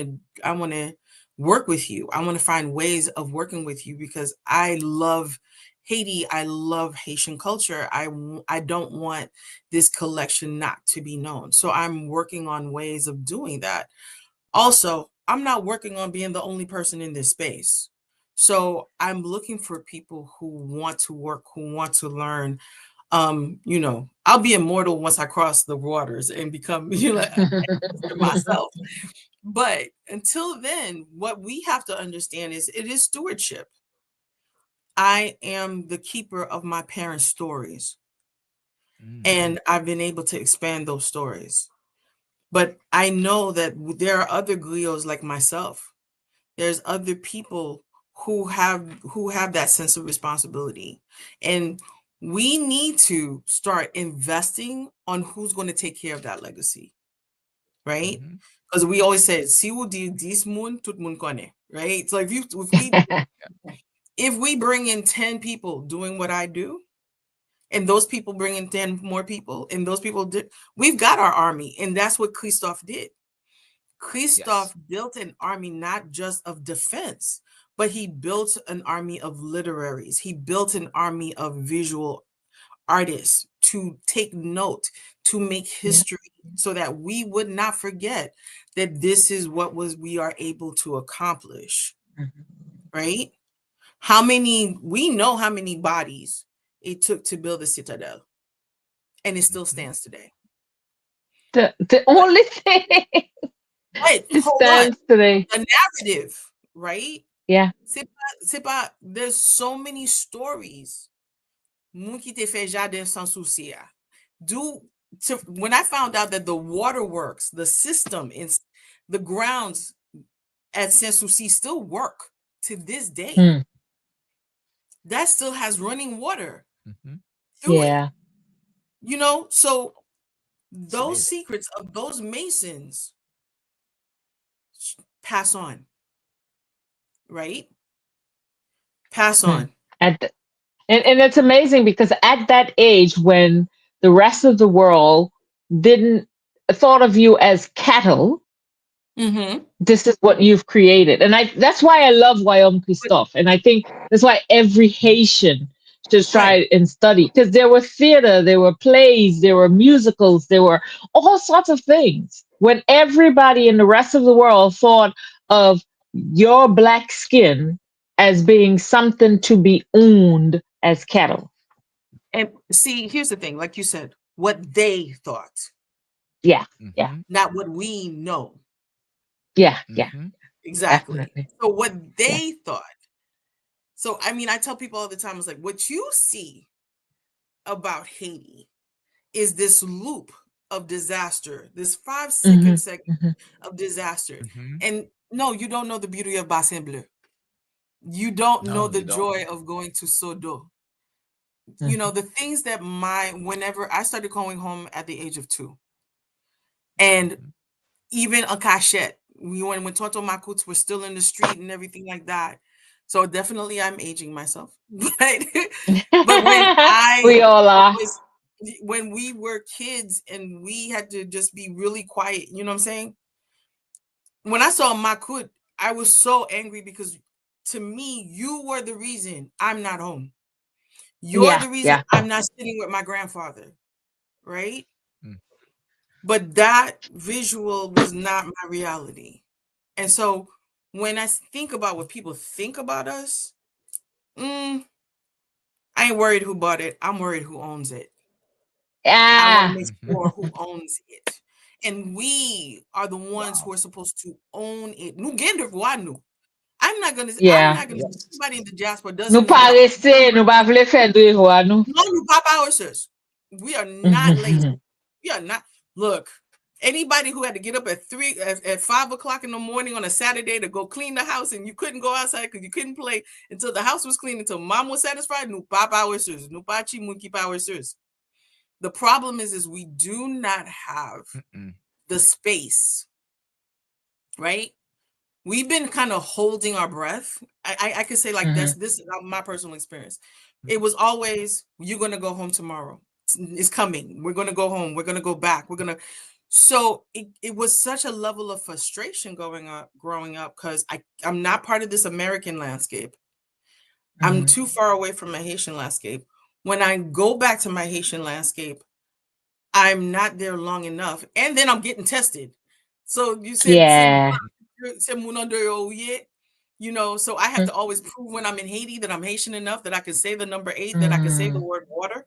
to work with you. I want to find ways of working with you, because I love Haiti. I love Haitian culture. I don't want this collection not to be known. So I'm working on ways of doing that. Also, I'm not working on being the only person in this space. So I'm looking for people who want to work, who want to learn. I'll be immortal once I cross the waters and become, myself. But until then, what we have to understand is it is stewardship. I am the keeper of my parents' stories. And I've been able to expand those stories. But I know that there are other griots like myself. There's other people who have that sense of responsibility. And we need to start investing on who's going to take care of that legacy. Right? Because we always say, si ou di dis moun, tout moun connaît, right? So if we bring in 10 people doing what I do, and those people bring in 10 more people, and those people did, we've got our army. And that's what Christophe did. Christophe built an army not just of defense, but he built an army of literaries. He built an army of visual artists to take note, to make history, so that we would not forget that this is what we are able to accomplish. Right? We know how many bodies it took to build a citadel, and it still stands today. The only thing it stands today. The narrative, right? Yeah. There's so many stories. When I found out that the waterworks, the system, the grounds at Saint-Souci still work to this day. That still has running water. Through it. You know, so those secrets of those masons pass on. Right? Pass on. And it's amazing because at that age, when the rest of the world didn't thought of you as cattle, this is what you've created. And that's why I love Royaume Christophe. And I think that's why every Haitian should try and study, because there were theater, there were plays, there were musicals, there were all sorts of things. When everybody in the rest of the world thought of your black skin as being something to be owned as cattle. And see, here's the thing, like you said, what they thought. Yeah. Not what we know. Yeah. Exactly. Definitely. So what they thought. So, I mean, I tell people all the time, it's like, what you see about Haiti is this loop of disaster, this 5-second segment of disaster. And no, you don't know the beauty of Bassin Bleu. You don't know the joy of going to Sodo. You know, the things that whenever I started going home at the age of 2, and even a cachette, when Tonto Makuts were still in the street and everything like that. So definitely I'm aging myself. But when we all are. When we were kids and we had to just be really quiet, you know what I'm saying? When I saw Makut, I was so angry because to me, you were the reason I'm not home. You're the reason I'm not sitting with my grandfather, right? But that visual was not my reality. And so when I think about what people think about us, I ain't worried who bought it. I'm worried who owns it. I want to make sure who owns it. And we are the ones who are supposed to own it. I'm not gonna somebody in the diaspora doesn't No, we are not lazy. We are not. Look, anybody who had to get up at 5 o'clock in the morning on a Saturday to go clean the house, and you couldn't go outside because you couldn't play until the house was clean, until mom was satisfied. The problem is we do not have the space, right? We've been kind of holding our breath. I could say like this is my personal experience. It was always, you're going to go home tomorrow. It's coming. We're going to go home. We're going to go back. So it was such a level of frustration growing up because I'm not part of this American landscape. I'm too far away from my Haitian landscape. When I go back to my Haitian landscape, I'm not there long enough. And then I'm getting tested. So you said, you know, so I have to always prove when I'm in Haiti that I'm Haitian enough that I can say the number 8, that I can say the word water.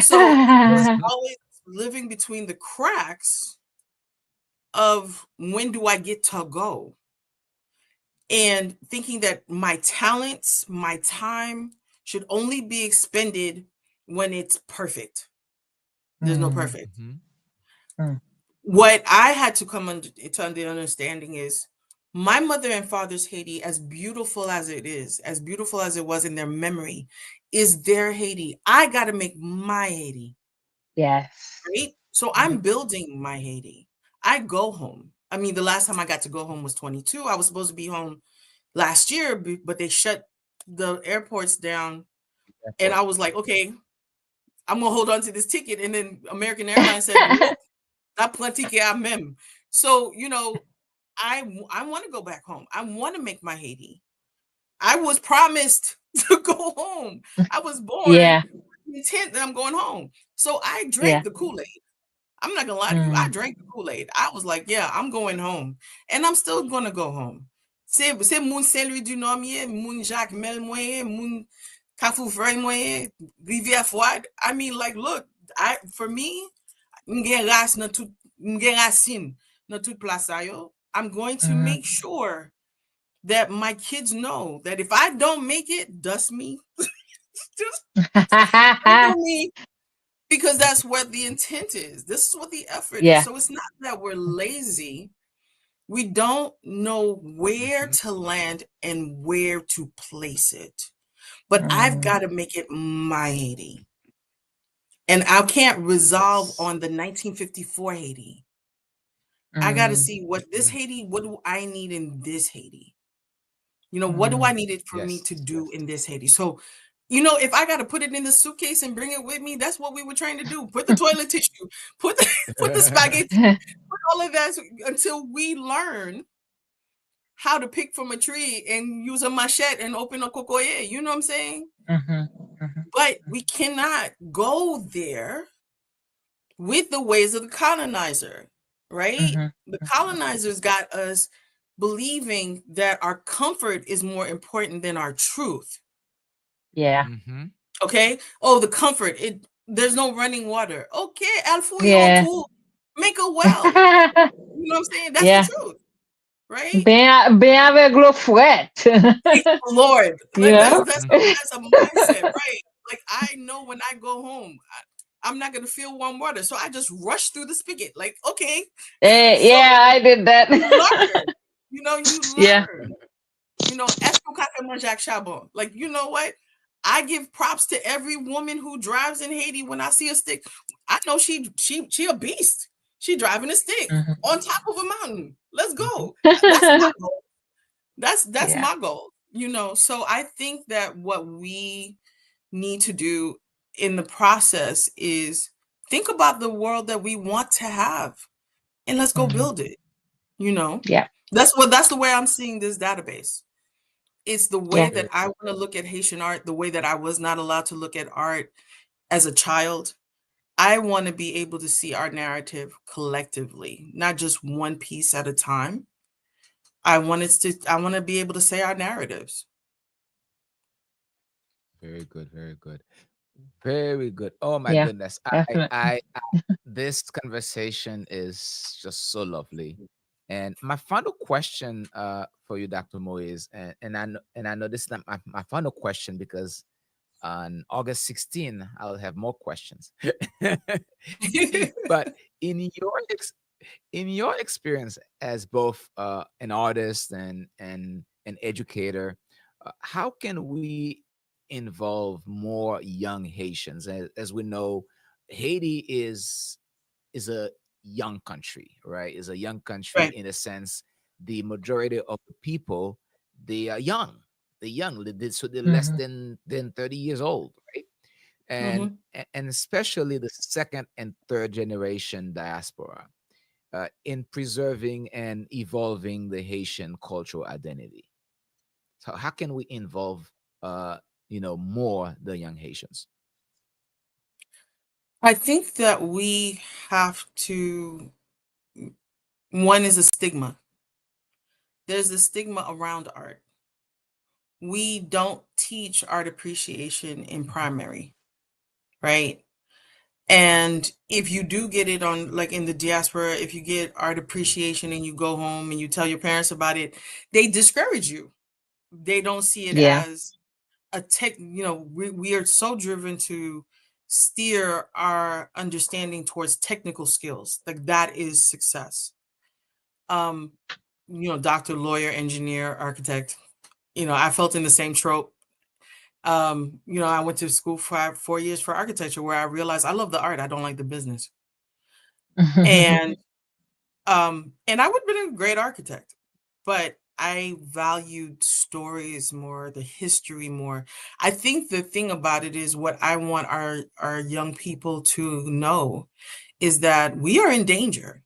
So I was always living between the cracks of when do I get to go? and thinking that my talents, my time should only be expended when it's perfect. There's no perfect. What I had to come to the understanding is my mother and father's Haiti, as beautiful as it is, as beautiful as it was in their memory, is their Haiti. I got to make my Haiti. Yes. Right? So I'm building my Haiti. I go home. I mean, the last time I got to go home was 22. I was supposed to be home last year, but they shut the airports down. And I was like, okay, I'm going to hold on to this ticket. And then American Airlines said, nope, not plenty que a même. So, you know, I want to go back home. I want to make my Haiti. I was promised to go home. I was born intent that I'm going home. So I drank the Kool-Aid. I'm not gonna lie to you. I drank the Kool-Aid. I was like, yeah, I'm going home. And I'm still gonna go home. C'est moun Saint-Louis du Nord, moun Jacques Mel moyen, moun Kafoufray moyen, Rivière Froide. I mean, like, look, for me, m'gen racine nan tout place yo. I'm going to make sure that my kids know that if I don't make it, dust me. Just me. Because that's what the intent is. This is what the effort is. So it's not that we're lazy. We don't know where to land and where to place it. But I've got to make it my Haiti. And I can't resolve on the 1954 Haiti. I got to see what this Haiti, what do I need in this Haiti? You know, what do I need it for me to do in this Haiti? So, you know, if I got to put it in the suitcase and bring it with me, that's what we were trying to do. Put the toilet tissue, put the spaghetti, put all of that until we learn how to pick from a tree and use a machete and open a cocoyer. You know what I'm saying? But we cannot go there with the ways of the colonizer, right? The colonizers got us believing that our comfort is more important than our truth. Okay. Oh, the comfort. There's no running water. Okay, Alfouillon make a well. You know what I'm saying? That's the truth. Right? Ben avec l'eau frette. Lord. Like, that's a mindset, right? Like, I know when I go home, I'm not gonna feel warm water. So I just rush through the spigot. Like, okay. I did that. You learn. You know, you learn. You know, like, you know what? I give props to every woman who drives in Haiti when I see a stick. I know she a beast. She driving a stick on top of a mountain. Let's go. That's my goal. That's my goal. You know, so I think that what we need to do in the process is think about the world that we want to have and let's go build it. You know? That's the way I'm seeing this database. It's the way that I want to look at Haitian art, the way that I was not allowed to look at art as a child. I want to be able to see our narrative collectively, not just one piece at a time. I want to be able to say our narratives. Very good, very good. Very good. Oh my goodness. I this conversation is just so lovely. And my final question for you, Dr. Moïse, and I know this is not my final question because on August 16, I'll have more questions. But in your experience as both an artist and an educator, how can we involve more young Haitians? As we know, Haiti is a young country, right? Is a young country in a sense. The majority of the people, they are young. They're young. So they're less than 30 years old, right? And especially the second and third generation diaspora in preserving and evolving the Haitian cultural identity. So how can we involve more the young Haitians? I think that we have to, one is a stigma. There's a stigma around art. We don't teach art appreciation in primary, right? And if you do get it on, like in the diaspora, if you get art appreciation and you go home and you tell your parents about it, they discourage you. They don't see it as a tech, we are so driven to steer our understanding towards technical skills. Like that is success. Doctor, lawyer, engineer, architect, I felt in the same trope. I went to school for 4 years for architecture, where I realized I love the art. I don't like the business. And I would have been a great architect, but I valued stories more, the history more. I think the thing about it is, what I want our young people to know is that we are in danger.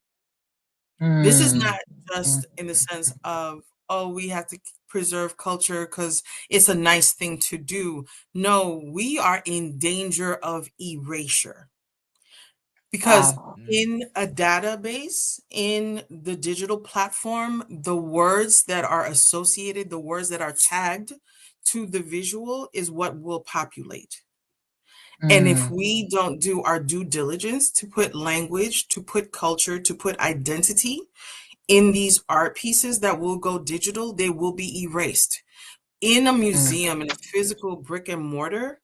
This is not just in the sense of, oh, we have to preserve culture because it's a nice thing to do. No, we are in danger of erasure. Because in a database, in the digital platform, the words that are associated, the words that are tagged to the visual is what will populate. And if we don't do our due diligence to put language, to put culture, to put identity in these art pieces that will go digital, they will be erased. In a museum, in a physical brick and mortar,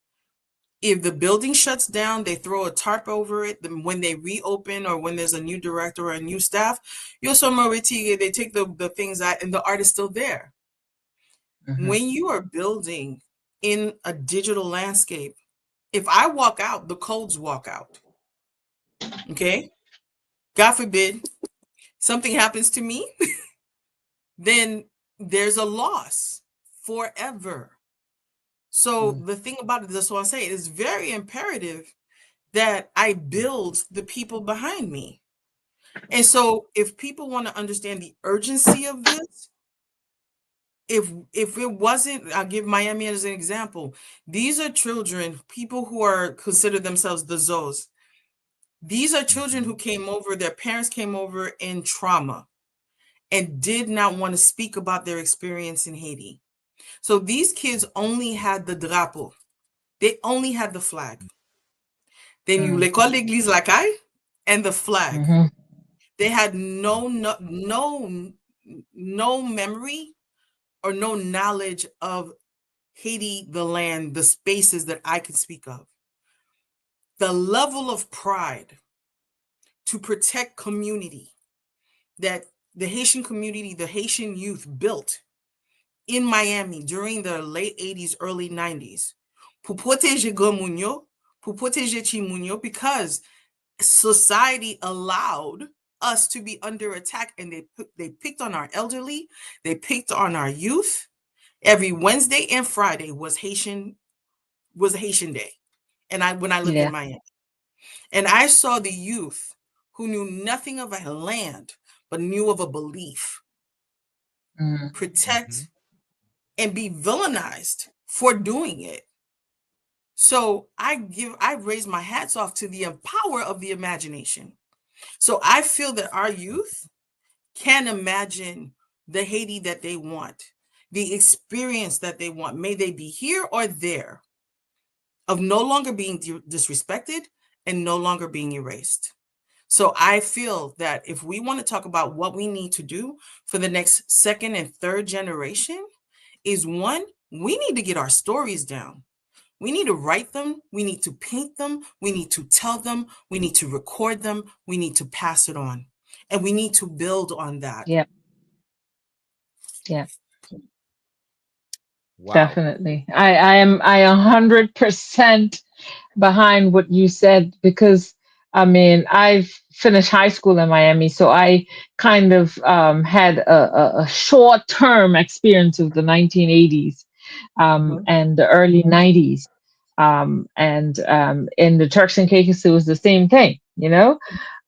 if the building shuts down, they throw a tarp over it. When they reopen, or when there's a new director or a new staff, they take the things out and the art is still there. When you are building in a digital landscape, if I walk out, the codes walk out. Okay? God forbid something happens to me, then there's a loss forever. So the thing about it, that's what I say, it is very imperative that I build the people behind me. And so if people want to understand the urgency of this, if it wasn't, I'll give Miami as an example. These are children, people who are considered themselves the Zos. These are children who came over, their parents came over in trauma and did not want to speak about their experience in Haiti. So these kids only had the drapeau. They only had the flag. Then you l'école l'église la caille and the flag. They had no memory or no knowledge of Haiti, the land, the spaces that I can speak of. The level of pride to protect community that the Haitian community, the Haitian youth built in Miami during the late 80s, early 90s, pour protéger Gomunyo, pour protéger Chimunyo, because society allowed us to be under attack, and they picked on our elderly, they picked on our youth. Every Wednesday and Friday was a Haitian day. And when I lived in Miami, and I saw the youth who knew nothing of a land, but knew of a belief, protect and be villainized for doing it. So I raise my hats off to the power of the imagination. So I feel that our youth can imagine the Haiti that they want, the experience that they want, may they be here or there, of no longer being disrespected and no longer being erased. So I feel that if we want to talk about what we need to do for the next second and third generation, is one, we need to get our stories down. We need to write them. We need to paint them. We need to tell them. We need to record them. We need to pass it on. And we need to build on that. Yeah. Wow. Definitely. I am 100% behind what you said, because I mean, I've finished high school in Miami, so I kind of had a short-term experience of the 1980s and the early 90s. And in the Turks and Caicos, it was the same thing, you know?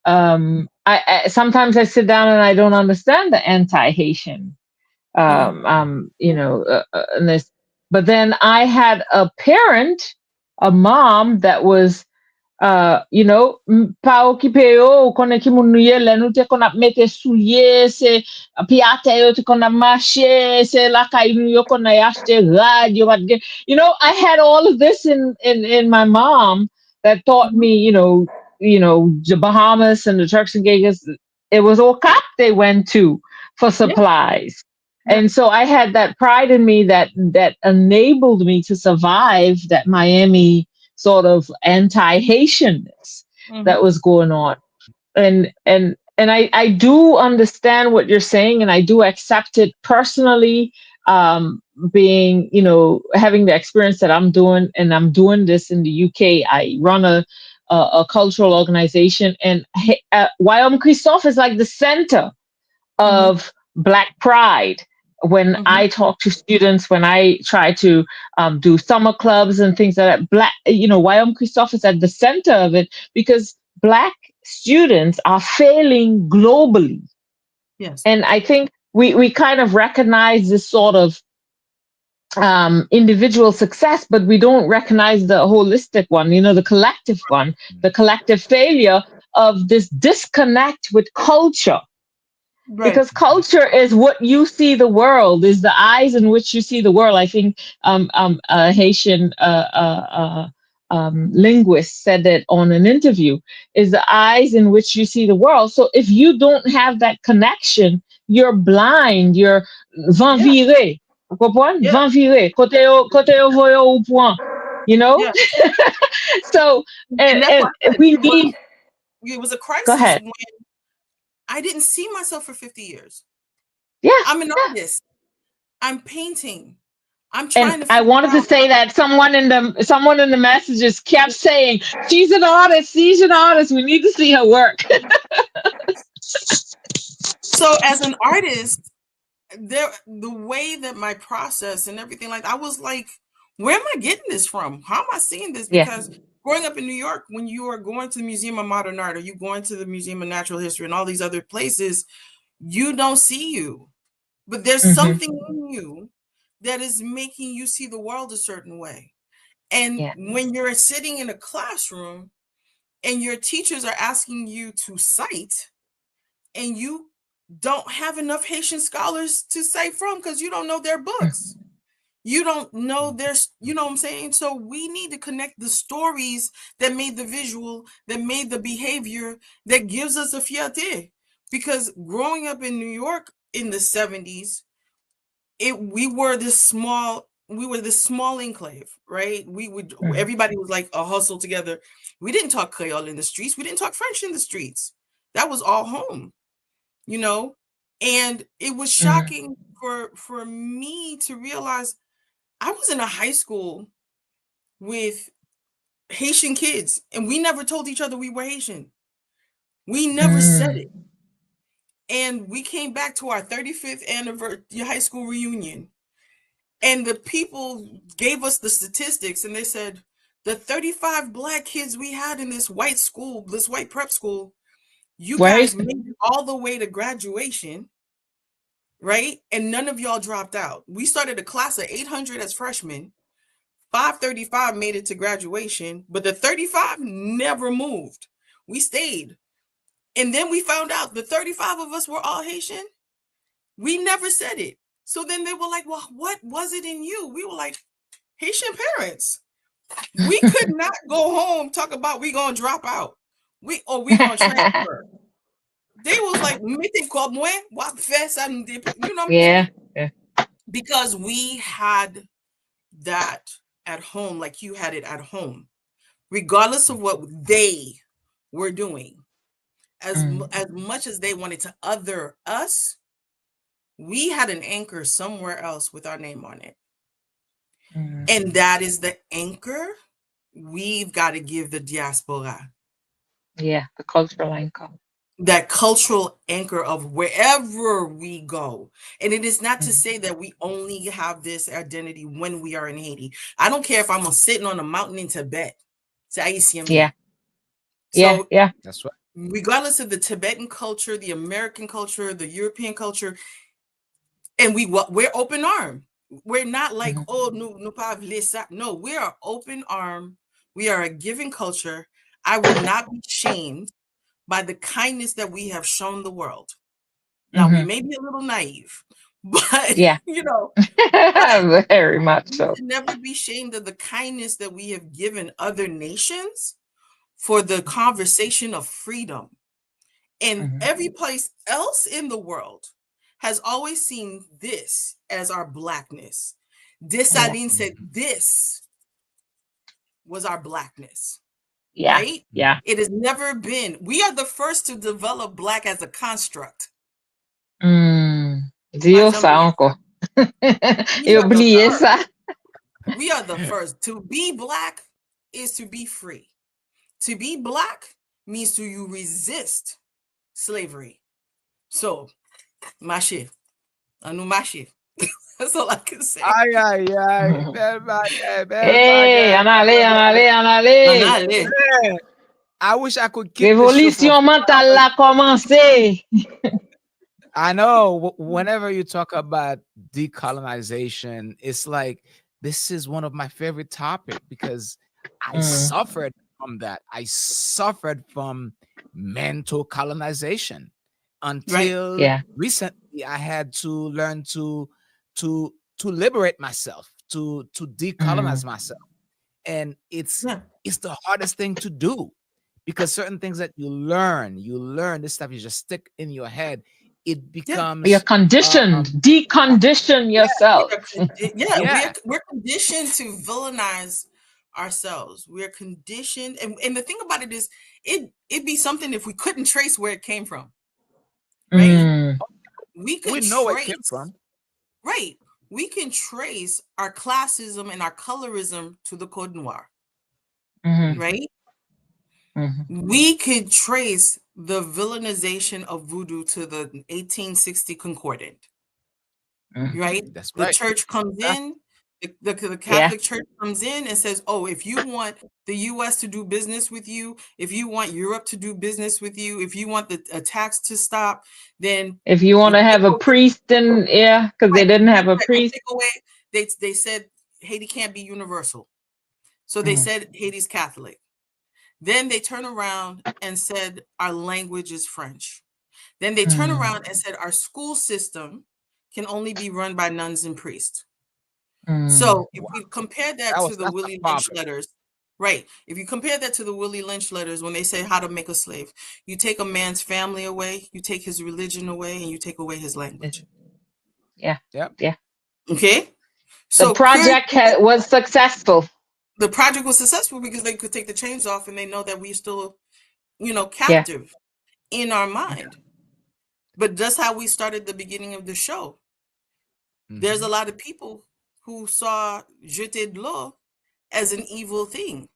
I sometimes I sit down and I don't understand the anti-Haitian, this. But then I had a parent, a mom that was, pa okipe yo, konen ki moun nou ye, le nou te kon ap mette soulier, se, pi ate yo te kon ap mache, se la kay nou yo kon ay achete rad, yo I had all of this in my mom that taught me, the Bahamas and the Turks and Caicos, it was OCAP they went to for supplies. And so I had that pride in me that enabled me to survive that Miami sort of anti-Haitianness that was going on. And I do understand what you're saying, and I do accept it personally, being, having the experience that I'm doing, and I'm doing this in the UK. I run a cultural organization, and Wyoming Christophe is like the center of Black pride. When I talk to students, when I try to do summer clubs and things like that, Wyoming Christophe is at the center of it, because Black students are failing globally. Yes. And I think we kind of recognize this sort of individual success, but we don't recognize the holistic one, the collective one, the collective failure of this disconnect with culture. Right. Because culture is what you see the world, is the eyes in which you see the world. I think a Haitian linguist said that on an interview, is the eyes in which you see the world. So if you don't have that connection, you're blind, you're vent viré. Vous comprenez? Vent viré. Côté yo voyo ou point. So, and that's why we need. It was a crisis. Go ahead. When I didn't see myself for 50 years. Yeah. I'm an artist. I'm painting. I'm trying and to. I wanted to say that someone in the messages kept saying, she's an artist. We need to see her work. So as an artist, the way that my process and everything, like, I was like, where am I getting this from? How am I seeing this? Because growing up in New York, when you are going to the Museum of Modern Art, or you going to the Museum of Natural History and all these other places, you don't see you. But there's something in you that is making you see the world a certain way. And when you're sitting in a classroom and your teachers are asking you to cite, and you don't have enough Haitian scholars to cite from because you don't know their books. You don't know their, you know what I'm saying? So we need to connect the stories that made the visual, that made the behavior, that gives us a fierté. Because growing up in New York in the 70s, we were this small enclave, right? Everybody was like a hustle together. We didn't talk Creole in the streets. We didn't talk French in the streets. That was all home, and it was shocking for me to realize I was in a high school with Haitian kids, and we never told each other we were Haitian. We never said it. And we came back to our 35th anniversary high school reunion, and the people gave us the statistics, and they said the 35 Black kids we had in this white school, this white prep school, you guys made it all the way to graduation, right? And none of y'all dropped out. We started a class of 800 as freshmen. 535 made it to graduation, but the 35 never moved. We stayed. And then we found out the 35 of us were all Haitian. We never said it. So then they were like, well, what was it in you? We were like, Haitian parents. We could not go home, talk about we gonna drop out. We gonna transfer. They was like, you know, yeah. Because we had that at home, like you had it at home, regardless of what they were doing. As much as they wanted to other us, we had an anchor somewhere else with our name on it. And that is the anchor we've got to give the diaspora. Yeah, the cultural anchor. That cultural anchor of wherever we go. And it is not to say that we only have this identity when we are in Haiti. I don't care if I'm sitting on a mountain in Tibet. Yeah. So yeah. That's right. Regardless of the Tibetan culture, the American culture, the European culture, and we're open arm. We're not like, oh, no, no, we are open arm. We are a giving culture. I will not be shamed by the kindness that we have shown the world. Now, we may be a little naive, but, very much so. We should never be shamed of the kindness that we have given other nations for the conversation of freedom. And every place else in the world has always seen this as our blackness. Dessalines said this was our blackness. Yeah. Right? Yeah. It has never been. We are the first to develop black as a construct. Dios encore. J'ai oublié ça. We are the first. To be black is to be free. To be black means to you resist slavery. So, mache. Anu mache. That's all I can say. Aïe, aïe, aïe. Hey, en allez. I wish I could keep Révolution mentale la commencé. I know whenever you talk about decolonization, it's like, this is one of my favorite topics because I suffered from that. I suffered from mental colonization until recently. I had to learn to liberate myself, to decolonize myself. And it's the hardest thing to do because certain things that you learn, this stuff you just stick in your head. It becomes you're conditioned. Decondition yourself. We're conditioned to villainize ourselves. We're conditioned, and the thing about it is, it'd be something if we couldn't trace where it came from. Right? We know where it came from. Right. We can trace our classism and our colorism to the Code Noir. Right? We could trace the villainization of voodoo to the 1860 Concordant. Right? That's right. The church comes in, the Catholic Church comes in and says, oh, if you want the US to do business with you, if you want Europe to do business with you, if you want the attacks to stop, then if you want to have a priest in, because they didn't have a priest. They said Haiti can't be universal. So they said Haiti's Catholic. Then they turn around and said our language is French. Then they turn around and said our school system can only be run by nuns and priests. So if we compare that to the Willie Lynch letters, right? If you compare that to the Willie Lynch letters, when they say how to make a slave, you take a man's family away, you take his religion away, and you take away his language. Yeah. Okay. So the project was successful. The project was successful because they could take the chains off and they know that we're still, captive in our mind. But that's how we started the beginning of the show. There's a lot of people who saw jeter de l'eau as an evil thing.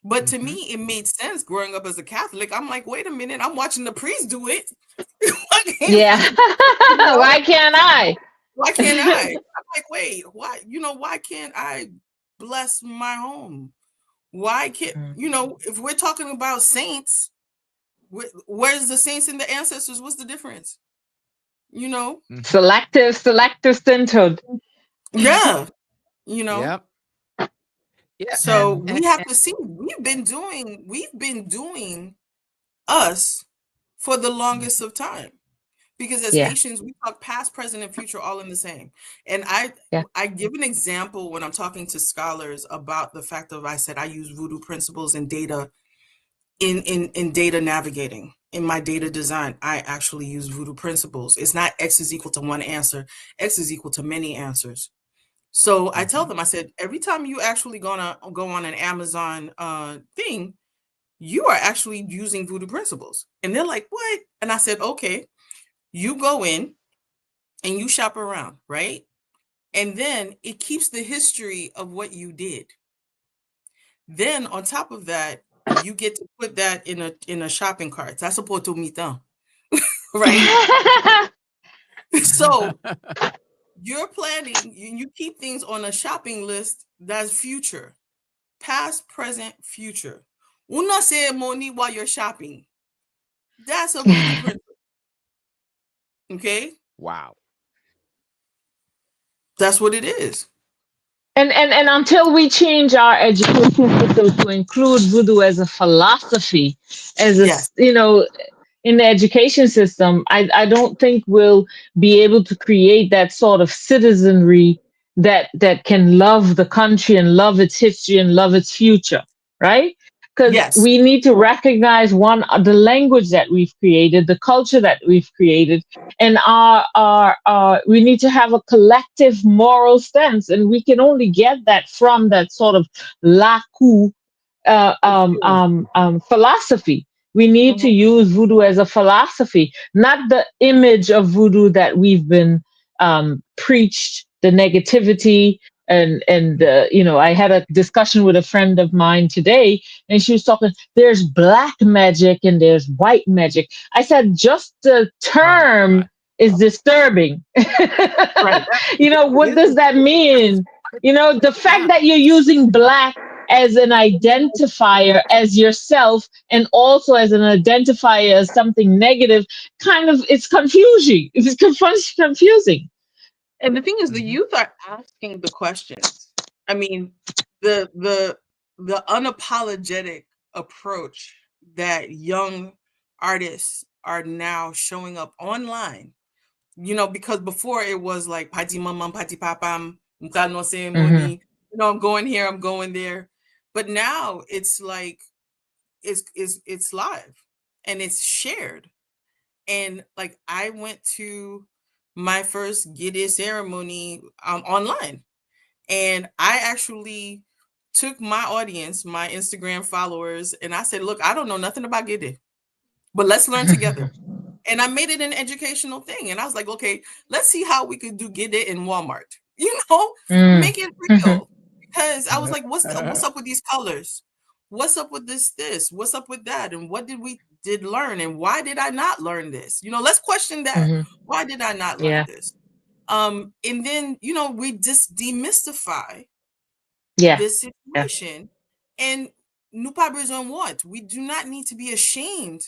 But to me, it made sense growing up as a Catholic. I'm like, wait a minute, I'm watching the priest do it. Why can't I? Why can't I? I'm like, wait, why? Why can't I bless my home? Why can't if we're talking about saints, where's the saints and the ancestors? What's the difference? Selective centered. Yeah. So and we have to see, we've been doing us for the longest of time. Because as Haitians, we talk past, present, and future all in the same. And I give an example when I'm talking to scholars about the fact of, I said I use voodoo principles and data in data navigating. In my data design, I actually use voodoo principles. It's not X is equal to one answer. X is equal to many answers. So I tell them, I said, every time you actually gonna go on an Amazon thing, you are actually using voodoo principles. And they're like, what? And I said, okay. You go in and you shop around, right? And then it keeps the history of what you did. Then on top of that, you get to put that in a shopping cart. That's a porto mitan, right? So you're planning, you keep things on a shopping list that's future, past, present, future. Una ceremony while you're shopping. That's a voodoo principle. Okay. Wow. That's what it is. And until we change our education system to include voodoo as a philosophy, as in the education system, I don't think we'll be able to create that sort of citizenry that can love the country and love its history and love its future, right? because Yes. we need to recognize the language that we've created, the culture that we've created, and we need to have a collective moral sense, and we can only get that from that sort of laku philosophy. We need to use voodoo as a philosophy, not the image of voodoo that we've been preached, the negativity. And I had a discussion with a friend of mine today, and she was talking, there's black magic and there's white magic. I said, just the term is disturbing. Right. What does that mean? The fact that you're using black as an identifier as yourself and also as an identifier as something negative, it's confusing. It's confusing. And the thing is, the youth are asking the questions. I mean, the unapologetic approach that young artists are now showing up online, because before it was like pati mamam, pati papam, no ceremony, I'm going here, I'm going there. But now it's like it's live and it's shared. And like I went to my first Gide ceremony online, and I actually took my audience, my Instagram followers, and I said, look, I don't know nothing about Gide, but let's learn together. And I made it an educational thing. And I was like, okay, let's see how we could do Gide in Walmart, make it real. Because I was like, what's up with these colors? What's up with this? What's up with that? And what did we learn? And why did I not learn this? Let's question that. Why did I not learn this? And then, we just demystify this situation. And nous pas besoin what? We do not need to be ashamed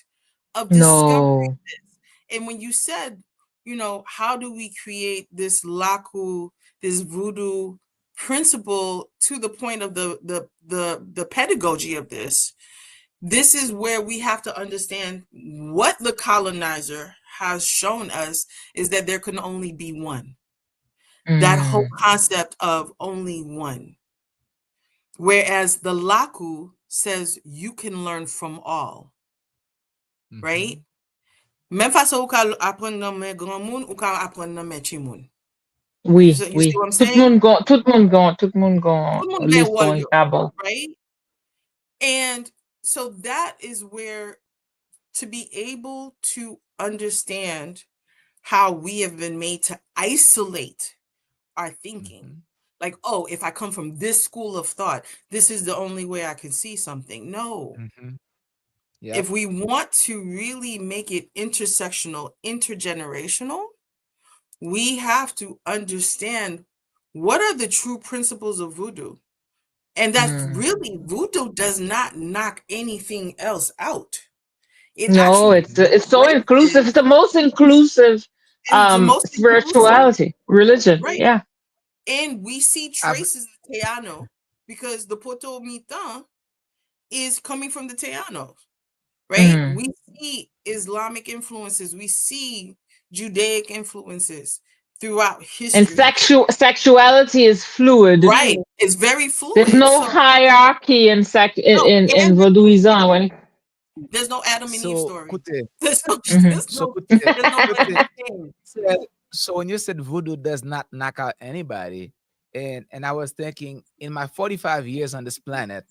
of discovering this. And when you said, how do we create this laku, this voodoo principle to the point of the pedagogy of this is where we have to understand what the colonizer has shown us is that there can only be one. That whole concept of only one. Whereas the laku says you can learn from all. Right? Même façon ou ka apprendre nan men grand moun ou ka apprendre nan men chi moun. Oui. See what I'm saying? Tout le monde l'histoire capable. Right? And so that is where, to be able to understand how we have been made to isolate our thinking. Like, oh, if I come from this school of thought, this is the only way I can see something. No. Yep. If we want to really make it intersectional, intergenerational, we have to understand what are the true principles of voodoo. And that really, voodoo does not knock anything else out. It's so inclusive. It's the most inclusive spirituality, religion. Right. Yeah. And we see traces of Teano because the Poto Mitan is coming from the Teanos. Right? We see Islamic influences. We see Judaic influences throughout history. And sexuality is fluid. Right. It's very fluid. There's no hierarchy in Vaudouism. There's no Adam and Eve story. So when you said voodoo does not knock out anybody, and I was thinking, in my 45 years on this planet,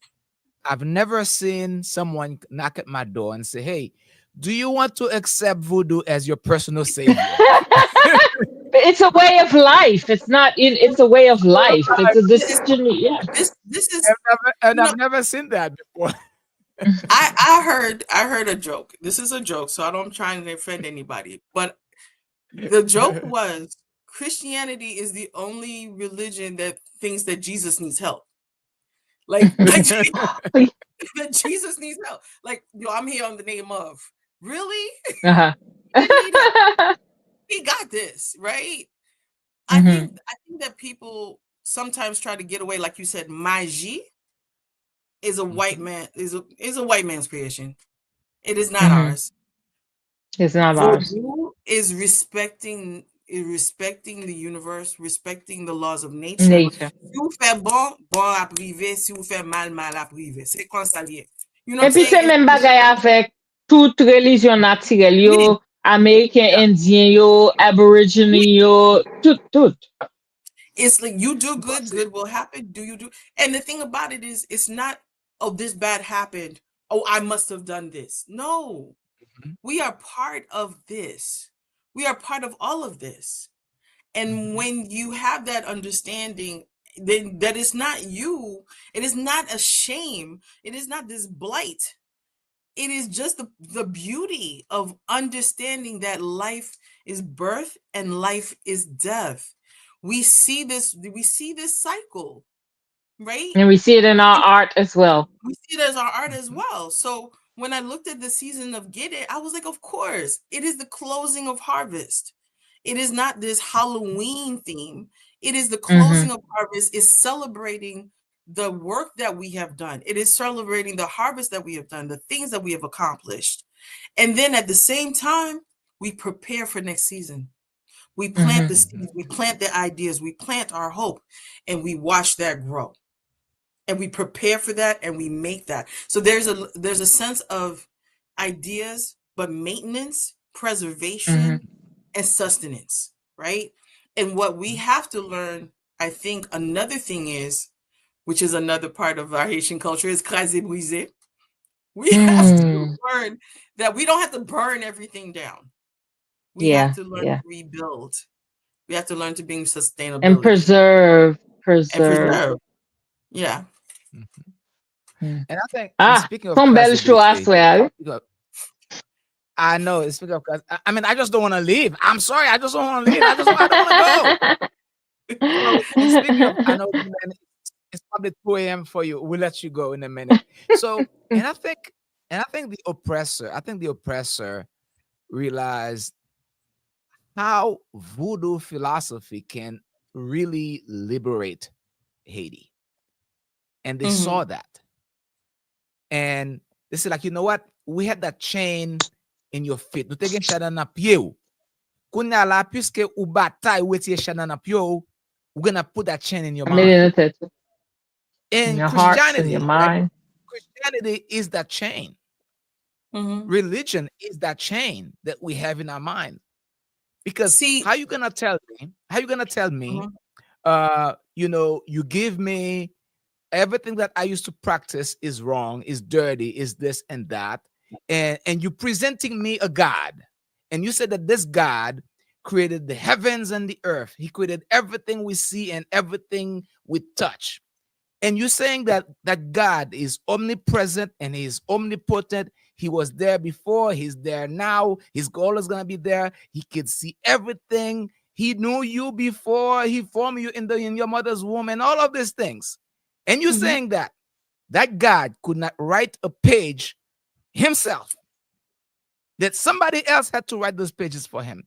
I've never seen someone knock at my door and say, hey, do you want to accept voodoo as your personal savior? It's a way of life. It's not, it's a way of life. It's a decision. Yeah. This is, I've never seen that before. I heard a joke. This is a joke, so I don't try to offend anybody. But the joke was Christianity is the only religion that thinks that Jesus needs help. Like that Jesus needs help. Like, I'm here on the name of. Really? He got this, right? I think that people sometimes try to get away, like you said, magie is a white man, is a white man's creation. It is not ours. It's not ours. Voodoo is respecting the universe, respecting the laws of nature. Si vous faites bon, bon à privé. Si vous faites mal, mal à privé. C'est comme ça lié. You know what Et I'm puis saying? c'est même bagay avec toute religion naturelle yo, American Indian yo, Aborigine yo, tout. It's like you do good, good will happen. Do you do? And the thing about it is, it's not, oh, this bad happened. Oh, I must have done this. No, we are part of this. We are part of all of this. And when you have that understanding, then that is not you. It is not a shame. It is not this blight. It is just the beauty of understanding that life is birth and life is death. We see this cycle, right? And we see it in our art as well. We see it as our art as well. So when I looked at the season of Get It, I was like, of course, it is the closing of harvest. It is not this Halloween theme. It is the closing of harvest, is celebrating the work that we have done. It is celebrating the harvest that we have done, the things that we have accomplished. And then at the same time, we prepare for next season. We plant the seeds, we plant the ideas, we plant our hope, and we watch that grow. And we prepare for that, and we make that. So there's a sense of ideas, but maintenance, preservation, and sustenance, right? And what we have to learn, I think another thing is, which is another part of our Haitian culture, is craser briser. We have to learn that we don't have to burn everything down. We have to learn to rebuild. We have to learn to be sustainable and preserve. Yeah. And I think, speaking of some belle show as well. I know. Speaking of, I mean, I just don't want to leave. I'm sorry, I just don't want to leave. I don't want to go. And speaking of, I know it's probably 2 a.m. for you. We'll let you go in a minute. So, and I think the oppressor realized how voodoo philosophy can really liberate Haiti. And they saw that. And they said, like, you know what? We had that chain in your feet. Nou te gen chada na pied ou. Kounya la, puisque ou batay ou etiye chada na pied ou, we're going to put that chain in your mind. In your heart, in your mind. Christianity is that chain. Religion is that chain that we have in our mind. Because how you gonna tell me, you know, you give me everything that I used to practice is wrong, is dirty, is this and that, and you presenting me a God, and you said that this God created the heavens and the earth. He created everything we see and everything we touch. And you're saying that God is omnipresent and he is omnipotent. He was there before, he's there now, he's always going to be there. He could see everything. He knew you before he formed you in your mother's womb and all of these things. And you're saying that God could not write a page himself, that somebody else had to write those pages for him.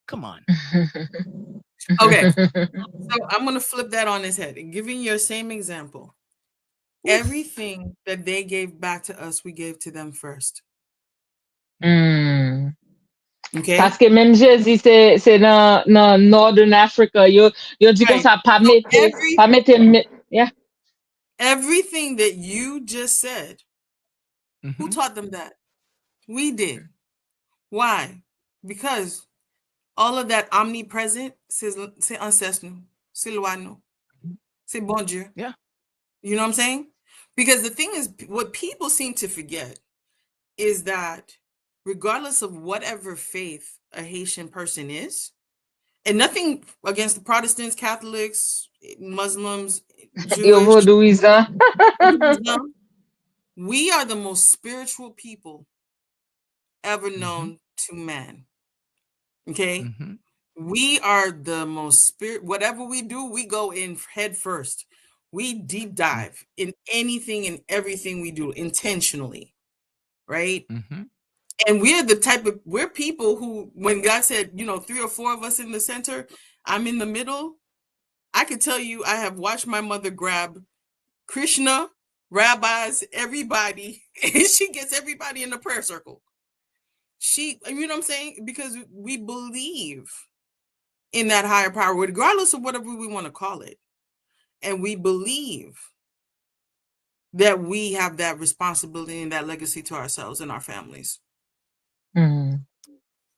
Come on. Okay, so I'm going to flip that on his head and giving your same example. Everything that they gave back to us, we gave to them first. Okay. Parce que même Jésus, c'est dans Northern Africa. Yo dit comme ça, pas mette, yeah. Everything that you just said, who taught them that? We did. Why? Because all of that omnipresent, c'est ancestre, c'est loi, c'est bon Dieu. Yeah. You know what I'm saying? Because the thing is, what people seem to forget is that regardless of whatever faith a Haitian person is, and nothing against the Protestants, Catholics, Muslims, Jewish, we are the most spiritual people ever known to man. Okay? We are the most whatever we do, we go in head first. We deep dive in anything and everything we do intentionally, right? And we're people who, when God said, you know, 3 or 4 of us in the center, I'm in the middle. I could tell you, I have watched my mother grab Krishna, rabbis, everybody, and she gets everybody in the prayer circle. You know what I'm saying? Because we believe in that higher power, regardless of whatever we want to call it. And we believe that we have that responsibility and that legacy to ourselves and our families. Mhm.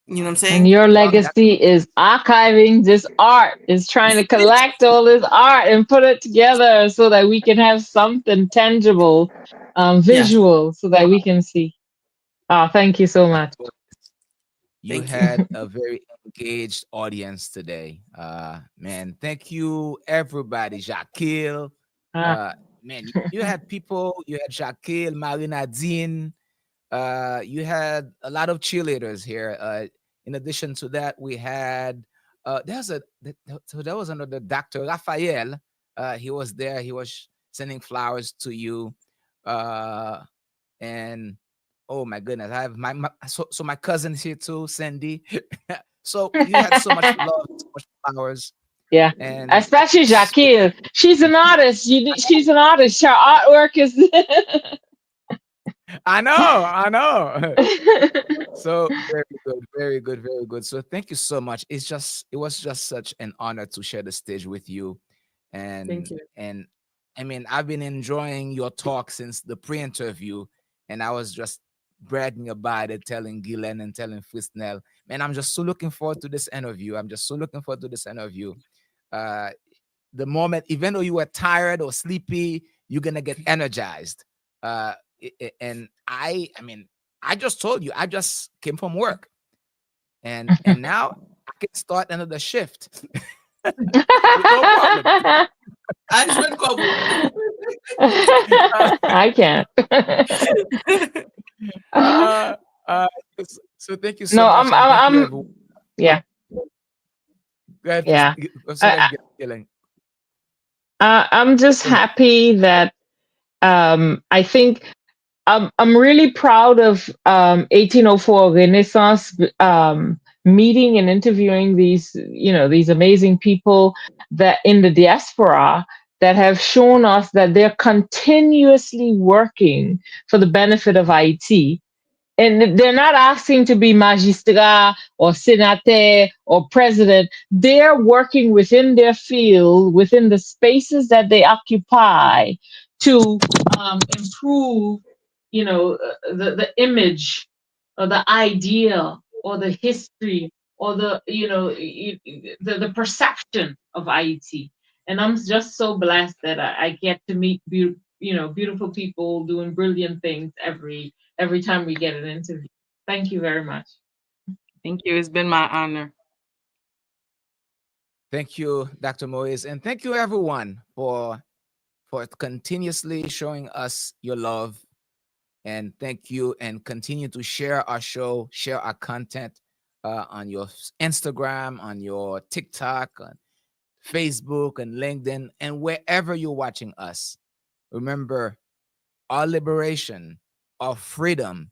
You know what I'm saying? And your legacy is archiving this art, is trying to collect all this art and put it together so that we can have something tangible, visual, so that we can see. Oh, thank you so much. You Thank you. had a very engaged audience today. Man, thank you, everybody. Jacquille. Man, you had people, you had Jacquille, Marina Dean. You had a lot of cheerleaders here. In addition to that, we had there was another Dr. Raphael. He was there. He was sending flowers to you. And oh my goodness, I have so my cousin's here too, Sandy. So you had so much love, so much flowers. Yeah, And especially Jacquille. She's an artist. She's an artist. Her artwork is. I know. So very good, very good, very good. So thank you so much. It was just such an honor to share the stage with you. And Thank you. And I mean, I've been enjoying your talk since the pre-interview, and I was just bragging about it, telling Gillen and telling Frisnell, man, I'm just so looking forward to this interview. The moment, even though you were tired or sleepy, you're gonna get energized. And I mean, I just told you, I just came from work, and now I can start another shift. With no problem. I can't. So thank you so No, much. I'm yeah. Go ahead. Yeah. Gillen. I'm just happy that I think I'm really proud of 1804 Renaissance meeting and interviewing these amazing people that in the diaspora that have shown us that they're continuously working for the benefit of Haiti. And they're not asking to be magistrat or sénateur or president. They're working within their field, within the spaces that they occupy, to improve, the image or the idea or the history or the perception of Haiti. And I'm just so blessed that I get to meet beautiful people doing brilliant things every time we get an interview. Thank you very much. Thank you. It's been my honor. Thank you, Dr. Moïse, and thank you everyone for continuously showing us your love. And thank you, and continue to share our show, share our content on your Instagram, on your TikTok, on Facebook, and LinkedIn, and wherever you're watching us. Remember, our liberation, our freedom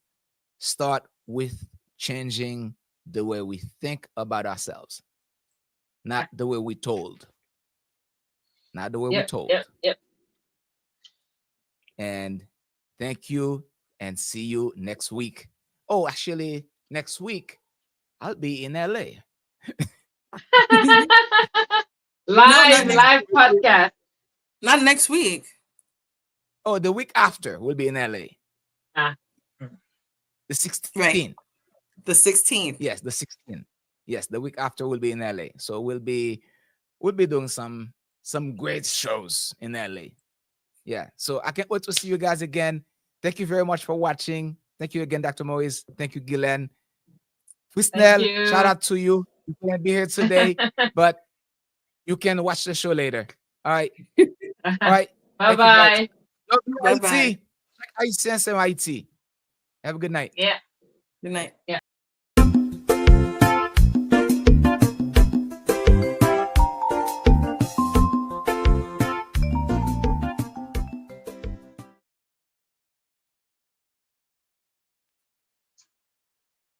start with changing the way we think about ourselves, not the way we're told. Not the way we're told. Yep. And thank you, and see you next week. Oh, actually, next week, I'll be in LA. live podcast. Not next week. Oh, the week after, we'll be in LA. The 16th. Right. The 16th. Yes, the 16th. Yes, the week after we'll be in LA. So we'll be doing some great shows in LA. Yeah. So I can't wait to see you guys again. Thank you very much for watching. Thank you again, Dr. Moïse. Thank you, Gillen. Frisnell, shout out to you. You can't be here today, but you can watch the show later. All right. All right. Bye-bye. Love you, Haiti. Haitians and Haiti. Have a good night. Yeah. Good night. Yeah.